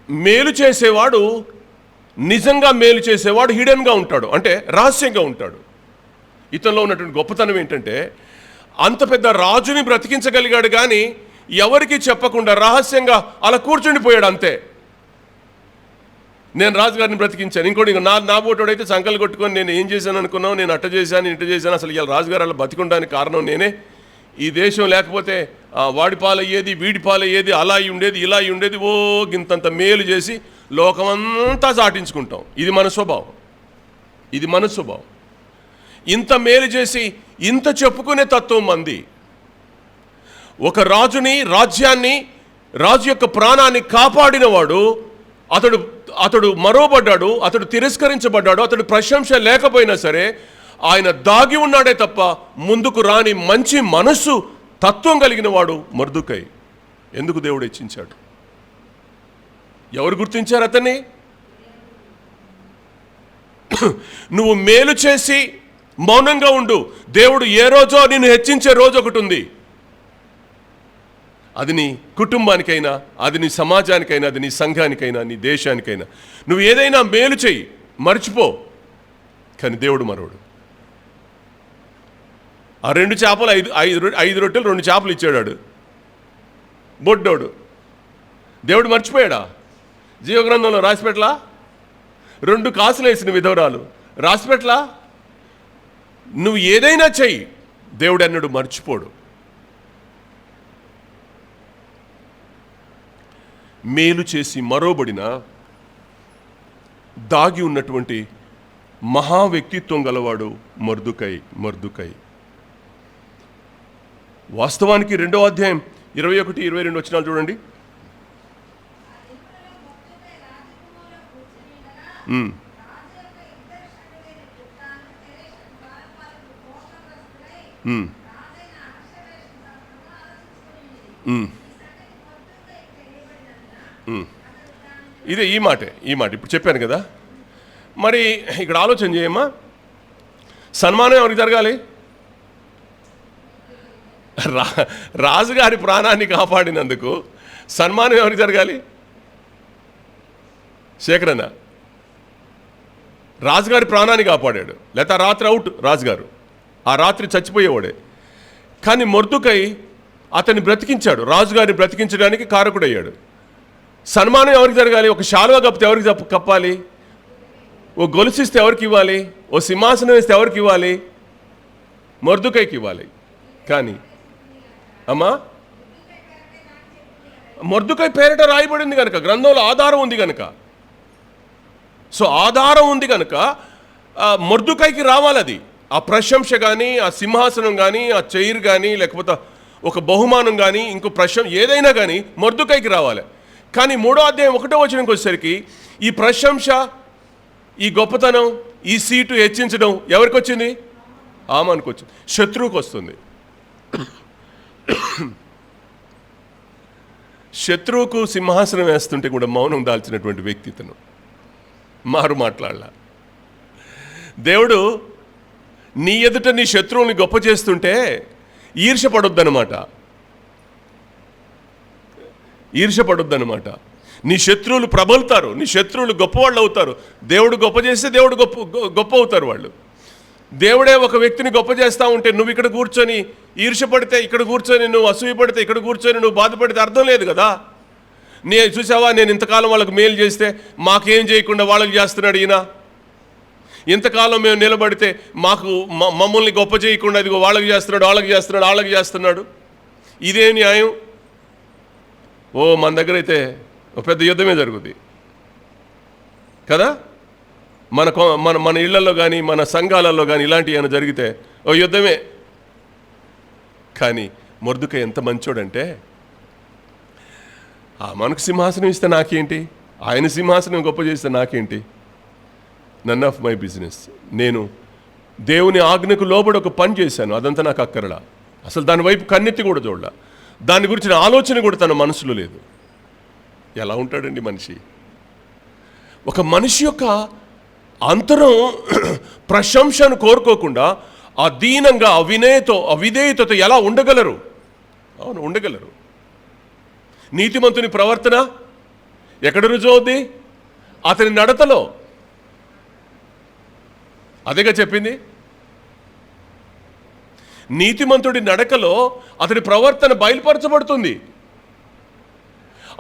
మేలు చేసేవాడు, నిజంగా మేలు చేసేవాడు హిడెన్గా ఉంటాడు, అంటే రహస్యంగా ఉంటాడు. ఇతనిలో ఉన్నటువంటి గొప్పతనం ఏంటంటే అంత పెద్ద రాజుని బ్రతికించగలిగాడు కానీ ఎవరికి చెప్పకుండా రహస్యంగా అలా కూర్చుండిపోయాడు అంతే. నేను రాజుగారిని బ్రతికించాను. ఇంకోటి నా బోటోడైతే సంకలు కొట్టుకొని నేను ఏం చేశాను అనుకున్నావు, నేను అట్ట చేశాను ఇట్ట చేశాను, అసలు ఇలా రాజుగారు అలా బతికుండానికి కారణం నేనే. ఈ దేశం లేకపోతే వాడి పాలయ్యేది, వీడి పాలయ్యేది, అలా ఉండేది, ఇలా ఉండేది. ఓ గింతంత మేలు చేసి లోకమంతా చాటించుకుంటాం. ఇది మన స్వభావం. ఇంత మేలు చేసి ఇంత చెప్పుకునే తత్వం మంది. ఒక రాజ్యాన్ని, రాజు యొక్క ప్రాణాన్ని కాపాడినవాడు అతడు మరోబడ్డాడు, అతడు తిరస్కరించబడ్డాడు, అతడు ప్రశంస లేకపోయినా సరే ఆయన దాగి ఉన్నాడే తప్ప ముందుకు రాని మంచి మనస్సు, తత్వం కలిగిన వాడు మొర్దుకై. ఎందుకు దేవుడు హెచ్చించాడు? ఎవరు గుర్తించారు అతన్ని? నువ్వు మేలు చేసి మౌనంగా ఉండు, దేవుడు ఏ రోజో నిన్ను హెచ్చించే రోజు ఒకటి ఉంది. అది నీ కుటుంబానికైనా, అది నీ సమాజానికైనా, అది నీ సంఘానికైనా, నీ దేశానికైనా. నువ్వు ఏదైనా మేలు చెయ్యి, మర్చిపో. కానీ దేవుడు మరోడు. ఆ 2 చేపలు 5 రొట్టెలు 2 చేపలు ఇచ్చాడు బొడ్డోడు. దేవుడు మర్చిపోయాడా? జీవగ్రంథంలో రాసిపెట్లా? 2 కాసులు వేసిన విధవరాలు రాసిపెట్లా? నువ్వు ఏదైనా చెయ్యి, దేవుడు అన్నాడు మర్చిపోడు. మేలు చేసి మరోబడిన దాగి ఉన్నటువంటి మహా వ్యక్తిత్వం గలవాడు మొర్దుకై. వాస్తవానికి 2వ అధ్యాయం 21-22 వచనాలు చూడండి. ఇదే ఈ మాట ఇప్పుడు చెప్పాను కదా. మరి ఇక్కడ ఆలోచన చేయమ్మా, సన్మానం ఎవరికి జరగాలి? రాజుగారి ప్రాణాన్ని కాపాడినందుకు సన్మానం ఎవరికి జరగాలి? శేఖరన్న రాజుగారి ప్రాణాన్ని కాపాడాడు, లేకపోతే రాత్రి అవుట్ రాజుగారు, ఆ రాత్రి చచ్చిపోయేవాడే. కానీ మొర్దుకై అతన్ని బ్రతికించాడు, రాజుగారిని బ్రతికించడానికి కారకుడయ్యాడు. సన్మానం ఎవరికి జరగాలి? ఒక శాలువా కప్పితే ఎవరికి కప్పాలి? ఓ గొలుసిస్తే ఎవరికి ఇవ్వాలి? ఓ సింహాసనం వేస్తే ఎవరికి ఇవ్వాలి? మొర్దుకైకి ఇవ్వాలి. కానీ అమ్మా, మొర్దుకై పేరిట రాయబడింది కనుక, గ్రంథంలో ఆధారం ఉంది కనుక, సో ఆధారం ఉంది కనుక మొర్దుకైకి రావాలి. అది ఆ ప్రశంస కానీ, ఆ సింహాసనం కానీ, ఆ చైర్ కానీ, లేకపోతే ఒక బహుమానం కానీ, ఇంకో ఏదైనా కానీ మొర్దుకైకి రావాలి. కానీ 3వ అధ్యాయం 1వ వచనంకి వచ్చేసరికి ఈ ప్రశంస, ఈ గొప్పతనం, ఈ సీటు హెచ్చించడం ఎవరికి వచ్చింది? హామానుకు వచ్చింది, శత్రువుకు వస్తుంది. శత్రువుకు సింహాసనం వేస్తుంటే కూడా మౌనం దాల్చినటువంటి వ్యక్తి ఇతను. మారు మాట్లాడలా. దేవుడు నీ ఎదుట నీ శత్రువుని గొప్ప చేస్తుంటే ఈర్ష్యపడొద్దనమాట. నీ శత్రువులు ప్రబలుతారు, నీ శత్రువులు గొప్పవాళ్ళు అవుతారు. దేవుడు గొప్ప చేస్తే దేవుడు గొప్ప అవుతారు వాళ్ళు. దేవుడే ఒక వ్యక్తిని గొప్ప చేస్తూ ఉంటే నువ్వు ఇక్కడ కూర్చొని ఈర్ష్యపడితే, ఇక్కడ కూర్చొని నువ్వు అసూయపడితే, ఇక్కడ కూర్చొని నువ్వు బాధపడితే అర్థం లేదు కదా. చూసావా, నేను ఇంతకాలం వాళ్ళకి మేలు చేస్తే మాకేం చేయకుండా వాళ్ళకి చేస్తున్నాడు ఈయన. ఇంతకాలం మేము నిలబడితే మమ్మల్ని గొప్ప చేయకుండా ఇదిగో వాళ్ళకి చేస్తున్నాడు. ఇదే న్యాయం? మన దగ్గర అయితే ఒక పెద్ద యుద్ధమే జరుగుతుంది కదా. మన ఇళ్లలో కానీ, మన సంఘాలలో కానీ ఇలాంటివి ఏమైనా జరిగితే ఓ యుద్ధమే. కానీ మొర్దుకై ఎంత మంచోడంటే, మనకు సింహాసనం ఇస్తే నాకేంటి, ఆయన సింహాసనం గొప్ప చేస్తే నాకేంటి, నన్ ఆఫ్ మై బిజినెస్. నేను దేవుని ఆజ్ఞకు లోబడి ఒక పని చేశాను, అదంతా నాకు అక్కరలా. అసలు దాని వైపు కన్నెత్తి కూడా చూడలా. దాని గురించిన ఆలోచన కూడా తన మనసులో లేదు. ఎలా ఉంటాడండి మనిషి? ఒక మనిషి యొక్క అంతరం ప్రశంసను కోరుకోకుండా అధీనంగా అవిధేయతతో ఎలా ఉండగలరు? అవును, ఉండగలరు. నీతిమంతుని ప్రవర్తన ఎక్కడ రుజువుద్ది? అతని నడతలో. అదేగా చెప్పింది. నీతిమంతుడి నడకలో అతడి ప్రవర్తన బయలుపరచబడుతుంది.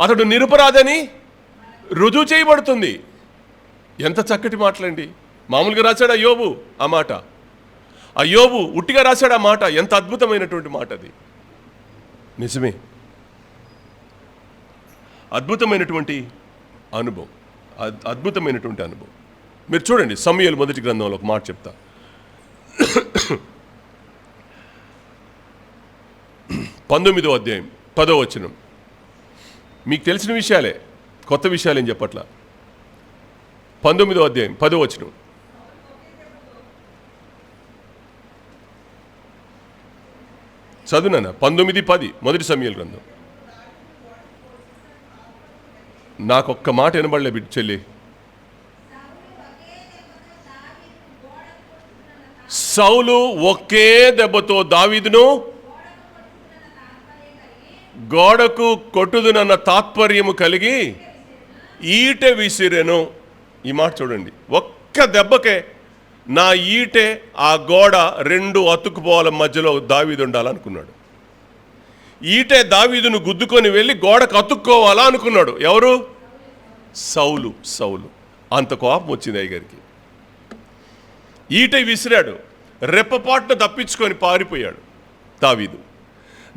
అతడు నిరపరాధని రుజువు చేయబడుతుంది. ఎంత చక్కటి మాటలండి. మామూలుగా రాశాడు అయ్యోబు ఆ మాట. అయ్యోబు ఉట్టిగా రాశాడు ఆ మాట. ఎంత అద్భుతమైనటువంటి మాట అది. నిజమే, అద్భుతమైనటువంటి అనుభవం, అద్భుతమైనటువంటి అనుభవం. మీరు చూడండి, సమూయేలు మొదటి గ్రంథంలో ఒక మాట చెప్తా. 19వ అధ్యాయం 10వ వచనం. మీకు తెలిసిన విషయాలే, కొత్త విషయాలు ఏం చెప్పట్లా. 19వ అధ్యాయం 10వ వచనం. చదువునా? 19:10 మొదటి సమూయేలు గ్రంథం. నాకొక్క మాట వినబడలే బిడ్డ చెల్లి. సౌలు ఒకే దెబ్బతో దావీదును గోడకు కొట్టుదునన్న తాత్పర్యము కలిగి ఈట విసిరెను. ఈ మాట చూడండి. ఒక్క దెబ్బకే నా ఈటే ఆ గోడ రెండు అతుక్కుపోవాల మధ్యలో దావీదు ఉండాలనుకున్నాడు. ఈటే దావీదును గుద్దుకొని వెళ్ళి గోడకు అతుక్కోవాలా అనుకున్నాడు. ఎవరు? సౌలు. అంత కోపం వచ్చింది అయ్యగారికి. ఈట విసిరాడు. రెప్పపాటును తప్పించుకొని పారిపోయాడు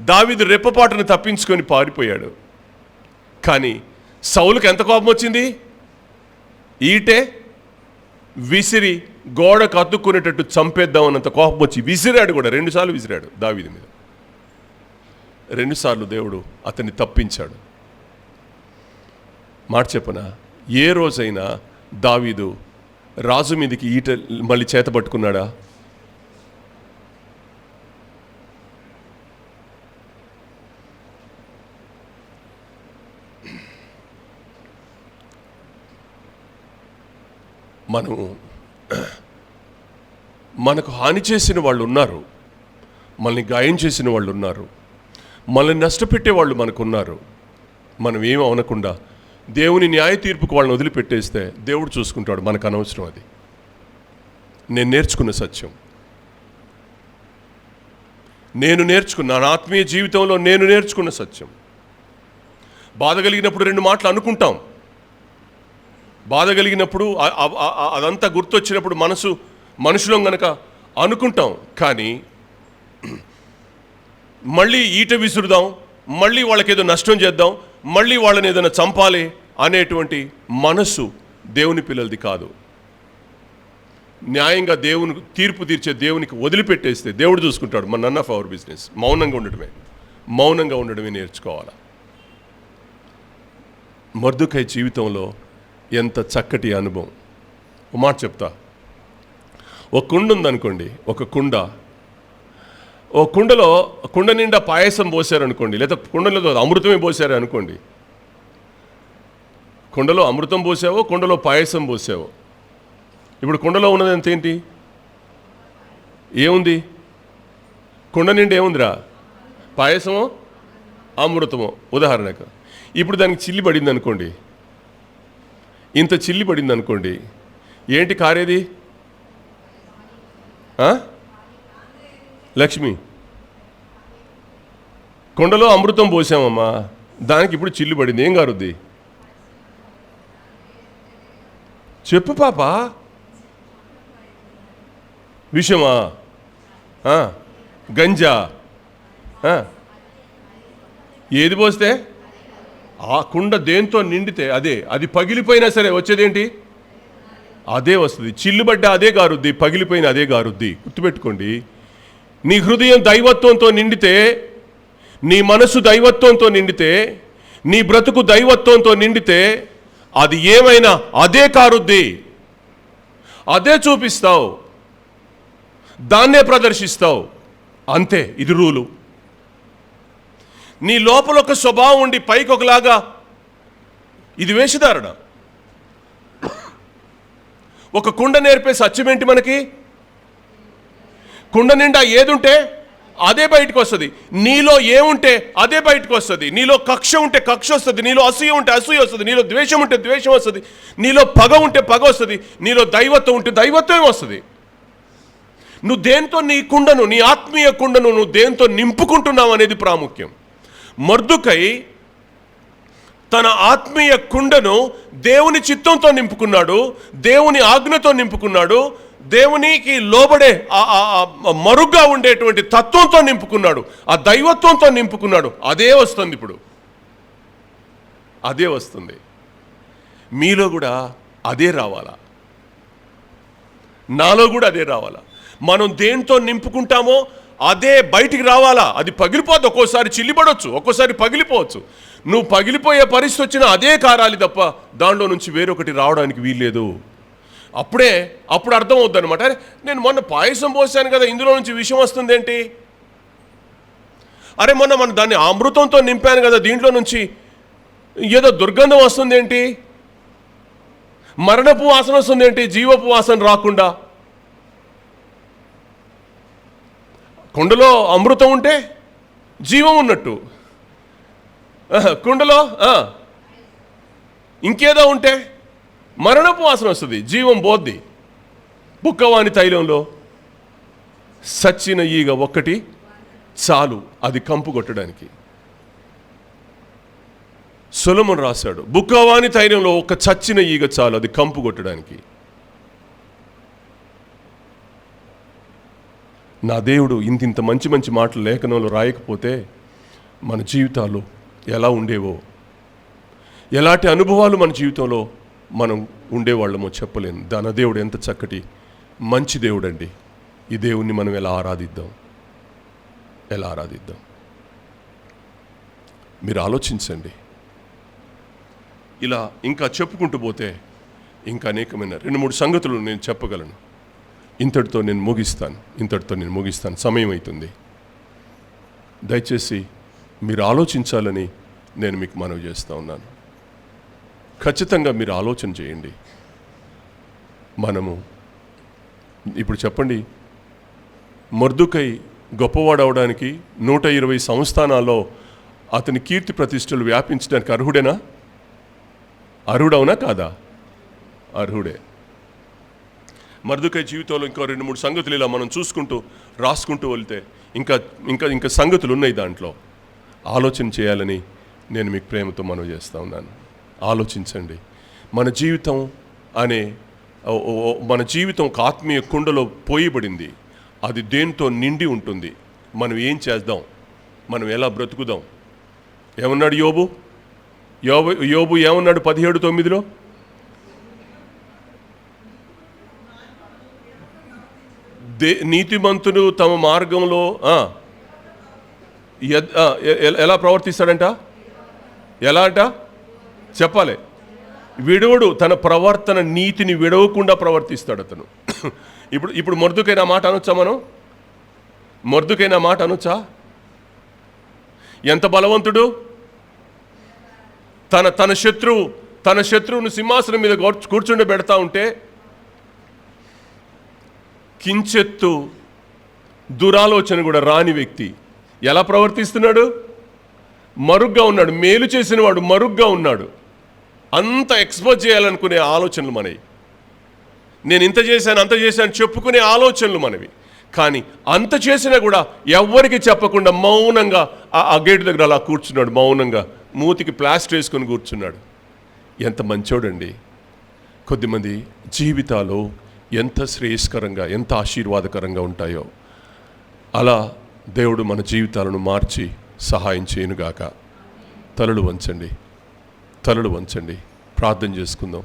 దావీదు రెప్పపాటును తప్పించుకొని పారిపోయాడు. కానీ సౌలుకి ఎంత కోపం వచ్చింది? ఈటే విసిరి గోడకు అతుక్కునేటట్టు చంపేద్దామన్నంత కోపం వచ్చి విసిరాడు కూడా. 2 సార్లు విసిరాడు దావీదు మీద. 2 సార్లు దేవుడు అతన్ని తప్పించాడు. మాట చెప్పనా, ఏ రోజైనా దావీదు రాజు మీదకి ఈట మళ్ళీ చేత పట్టుకున్నాడా? మనకు హాని చేసిన వాళ్ళు ఉన్నారు, మనల్ని గాయం చేసిన వాళ్ళు ఉన్నారు, మనల్ని నష్టపెట్టే వాళ్ళు మనకున్నారు. మనం ఏం అనకుండా దేవుని న్యాయ తీర్పుకు వాళ్ళని వదిలిపెట్టేస్తే దేవుడు చూసుకుంటాడు. మనకు అనవసరం అది. నేను నేర్చుకున్న సత్యం, నా ఆత్మీయ జీవితంలో నేను నేర్చుకున్న సత్యం. బాధ కలిగినప్పుడు 2 మాటలు అనుకుంటాం. బాధ కలిగినప్పుడు అదంతా గుర్తొచ్చినప్పుడు మనుషులో గనక అనుకుంటాం. కానీ మళ్ళీ ఈట విసురుదాం, మళ్ళీ వాళ్ళకేదో నష్టం చేద్దాం, మళ్ళీ వాళ్ళని ఏదైనా చంపాలి అనేటువంటి మనసు దేవుని పిల్లలది కాదు. న్యాయంగా దేవుని తీర్పు తీర్చే దేవునికి వదిలిపెట్టేస్తే దేవుడు చూసుకుంటాడు. మన నన్ ఆఫ్ అవర్ బిజినెస్. మౌనంగా ఉండడమే నేర్చుకోవాలి. మొర్దుకై జీవితంలో ఎంత చక్కటి అనుభవం. ఒక మాట చెప్తా. ఒక కుండ ఉందనుకోండి, ఓ కుండ నిండా పాయసం పోసారనుకోండి, లేదా కుండలో అమృతమే పోసారు అనుకోండి. కుండలో అమృతం పోసావో, కుండలో పాయసం పోసావో. ఇప్పుడు కుండలో ఉన్నది ఎంతేంటి? ఏముంది? కుండ నిండా ఏముందిరా? పాయసమో అమృతమో ఉదాహరణకు. ఇప్పుడు దానికి చిల్లి పడింది అనుకోండి, ఇంత చిల్లి పడింది అనుకోండి, ఏంటి కారేది? లక్ష్మి, కుండలో అమృతం పోసామమ్మా, దానికి ఇప్పుడు చిల్లు పడింది, ఏం కారుద్ది? చెప్పు పాప. విషమా? గంజా? ఏది పోస్తే ఆ కుండ దేంతో నిండితే అది పగిలిపోయినా సరే వచ్చేదేంటి? అదే వస్తుంది. చిల్లుబడ్డ అదే గారుద్ది, పగిలిపోయిన అదే గారుద్ది. గుర్తుపెట్టుకోండి. నీ హృదయం దైవత్వంతో నిండితే, నీ మనసు దైవత్వంతో నిండితే, నీ బ్రతుకు దైవత్వంతో నిండితే, అది ఏమైనా అదే కారుద్ది, అదే చూపిస్తావు, దాన్నే ప్రదర్శిస్తావు. అంతే, ఇది రూలు. నీ లోపల ఒక స్వభావం ఉండి పైకి ఒకలాగా, ఇది వేషధారణ. ఒక కుండ నేర్పే సత్యమేంటి మనకి? కుండ నిండా ఏదుంటే అదే బయటకు వస్తుంది. నీలో ఏముంటే అదే బయటకు వస్తుంది. నీలో కక్ష ఉంటే కక్ష వస్తుంది, నీలో అసూయ ఉంటే అసూయ వస్తుంది, నీలో ద్వేషం ఉంటే ద్వేషం వస్తుంది, నీలో పగ ఉంటే పగ వస్తుంది, నీలో దైవత్వం ఉంటే దైవత్వం వస్తుంది. నువ్వు దేంతో నీ కుండను, నీ ఆత్మీయ కుండను నువ్వు దేంతో నింపుకుంటున్నావు అనేది ప్రాముఖ్యం. మొర్దుకై తన ఆత్మీయ కుండను దేవుని చిత్తంతో నింపుకున్నాడు, దేవుని ఆజ్ఞతో నింపుకున్నాడు, దేవునికి లోబడే మరుగ్గా ఉండేటువంటి తత్వంతో నింపుకున్నాడు, ఆ దైవత్వంతో నింపుకున్నాడు. అదే వస్తుంది ఇప్పుడు, అదే వస్తుంది. మీలో కూడా అదే రావాలా, నాలో కూడా అదే రావాలా. మనం దేంతో నింపుకుంటామో అదే బయటికి రావాలా. అది పగిలిపోద్దు, ఒక్కోసారి చిల్లిపడవచ్చు, ఒక్కోసారి పగిలిపోవచ్చు. నువ్వు పగిలిపోయే పరిస్థితి వచ్చినా అదే కారాలి తప్ప దాంట్లో నుంచి వేరొకటి రావడానికి వీల్లేదు. అప్పుడు అర్థం అవుద్ది అనమాట. నేను మొన్న పాయసం పోసాను కదా, ఇందులో నుంచి విషం వస్తుంది ఏంటి? అరే మొన్న దాన్ని అమృతంతో నింపాను కదా, దీంట్లో నుంచి ఏదో దుర్గంధం వస్తుంది ఏంటి? మరణపు వాసన వస్తుంది ఏంటి, జీవపు వాసన రాకుండా? కుండలో అమృతం ఉంటే జీవం ఉన్నట్టు, కుండలో ఇంకేదో ఉంటే మరణపు వాసన వస్తుంది, జీవం పోద్ది. బుక్కవాని తైలంలో సచ్చిన ఈగ ఒక్కటి చాలు అది కంపు కొట్టడానికి. సొలొమోను రాశాడు, బుక్కవాని తైలంలో ఒక చచ్చిన ఈగ చాలు అది కంపు కొట్టడానికి. నా దేవుడు ఇంత మంచి మంచి మాటలు లేఖనంలో రాయకపోతే మన జీవితాలు ఎలా ఉండేవో, ఎలాంటి అనుభవాలు మన జీవితంలో మనం ఉండేవాళ్ళమో చెప్పలేను. దాని దేవుడు ఎంత చక్కటి మంచి దేవుడు అండి. ఈ దేవుణ్ణి మనం ఎలా ఆరాధిద్దాం? మీరు ఆలోచించండి. ఇలా ఇంకా చెప్పుకుంటూ పోతే ఇంకా అనేకమైన 2-3 సంగతులు నేను చెప్పగలను. ఇంతటితో నేను ముగిస్తాను, సమయం అవుతుంది. దయచేసి మీరు ఆలోచించాలని నేను మీకు మనవి చేస్తూ ఉన్నాను. ఖచ్చితంగా మీరు ఆలోచన చేయండి. మనము ఇప్పుడు చెప్పండి, మొర్దుకై గొప్పవాడవడానికి 120 సంస్థానాల్లో అతని కీర్తి ప్రతిష్టలు వ్యాపించడానికి అర్హుడవునా కాదా? అర్హుడే. మొర్దుకై జీవితంలో ఇంకో 2-3 సంగతులు ఇలా మనం చూసుకుంటూ రాసుకుంటూ వెళ్తే ఇంకా సంగతులు ఉన్నాయి. దాంట్లో ఆలోచన చేయాలని నేను మీకు ప్రేమతో మనవి చేస్తూ ఉన్నాను. ఆలోచించండి. మన జీవితం ఒక ఆత్మీయ కుండలో పోయబడింది. అది దేంతో నిండి ఉంటుంది. మనం ఏం చేద్దాం? మనం ఎలా బ్రతుకుదాం? ఏమన్నాడు యోబు ఏమన్నాడు 17:9? నీతిమంతుడు తమ మార్గంలో ఎలా ప్రవర్తిస్తాడంట? ఎలా అంట చెప్పాలి? విడవడు. తన ప్రవర్తన నీతిని విడవకుండా ప్రవర్తిస్తాడు అతను. ఇప్పుడు మొర్దుకైనా మాట అనొచ్చా? మొర్దుకైనా మాట అనొచ్చా? ఎంత బలవంతుడు! తన శత్రువును సింహాసనం మీద కూర్చుండబెడతా ఉంటే కించెత్తు దురాలోచన కూడా రాని వ్యక్తి ఎలా ప్రవర్తిస్తున్నాడు? మరుగ్గా ఉన్నాడు. మేలు చేసిన వాడు మరుగ్గా ఉన్నాడు. అంత ఎక్స్పోజ్ చేయాలనుకునే ఆలోచనలు మనవి. నేను ఇంత చేశాను అంత చేశాను చెప్పుకునే ఆలోచనలు మనవి. కానీ అంత చేసినా కూడా ఎవ్వరికి చెప్పకుండా మౌనంగా ఆ గేటు దగ్గర అలా కూర్చున్నాడు. మౌనంగా మూతికి ప్లాస్టర్ వేసుకొని కూర్చున్నాడు. ఎంత మంచోడండి. కొద్దిమంది జీవితాలు ఎంత శ్రేయస్కరంగా, ఎంత ఆశీర్వాదకరంగా ఉంటాయో అలా దేవుడు మన జీవితాలను మార్చి సహాయం చేయనుగాక. తలలు వంచండి. ప్రార్థన చేసుకుందాం.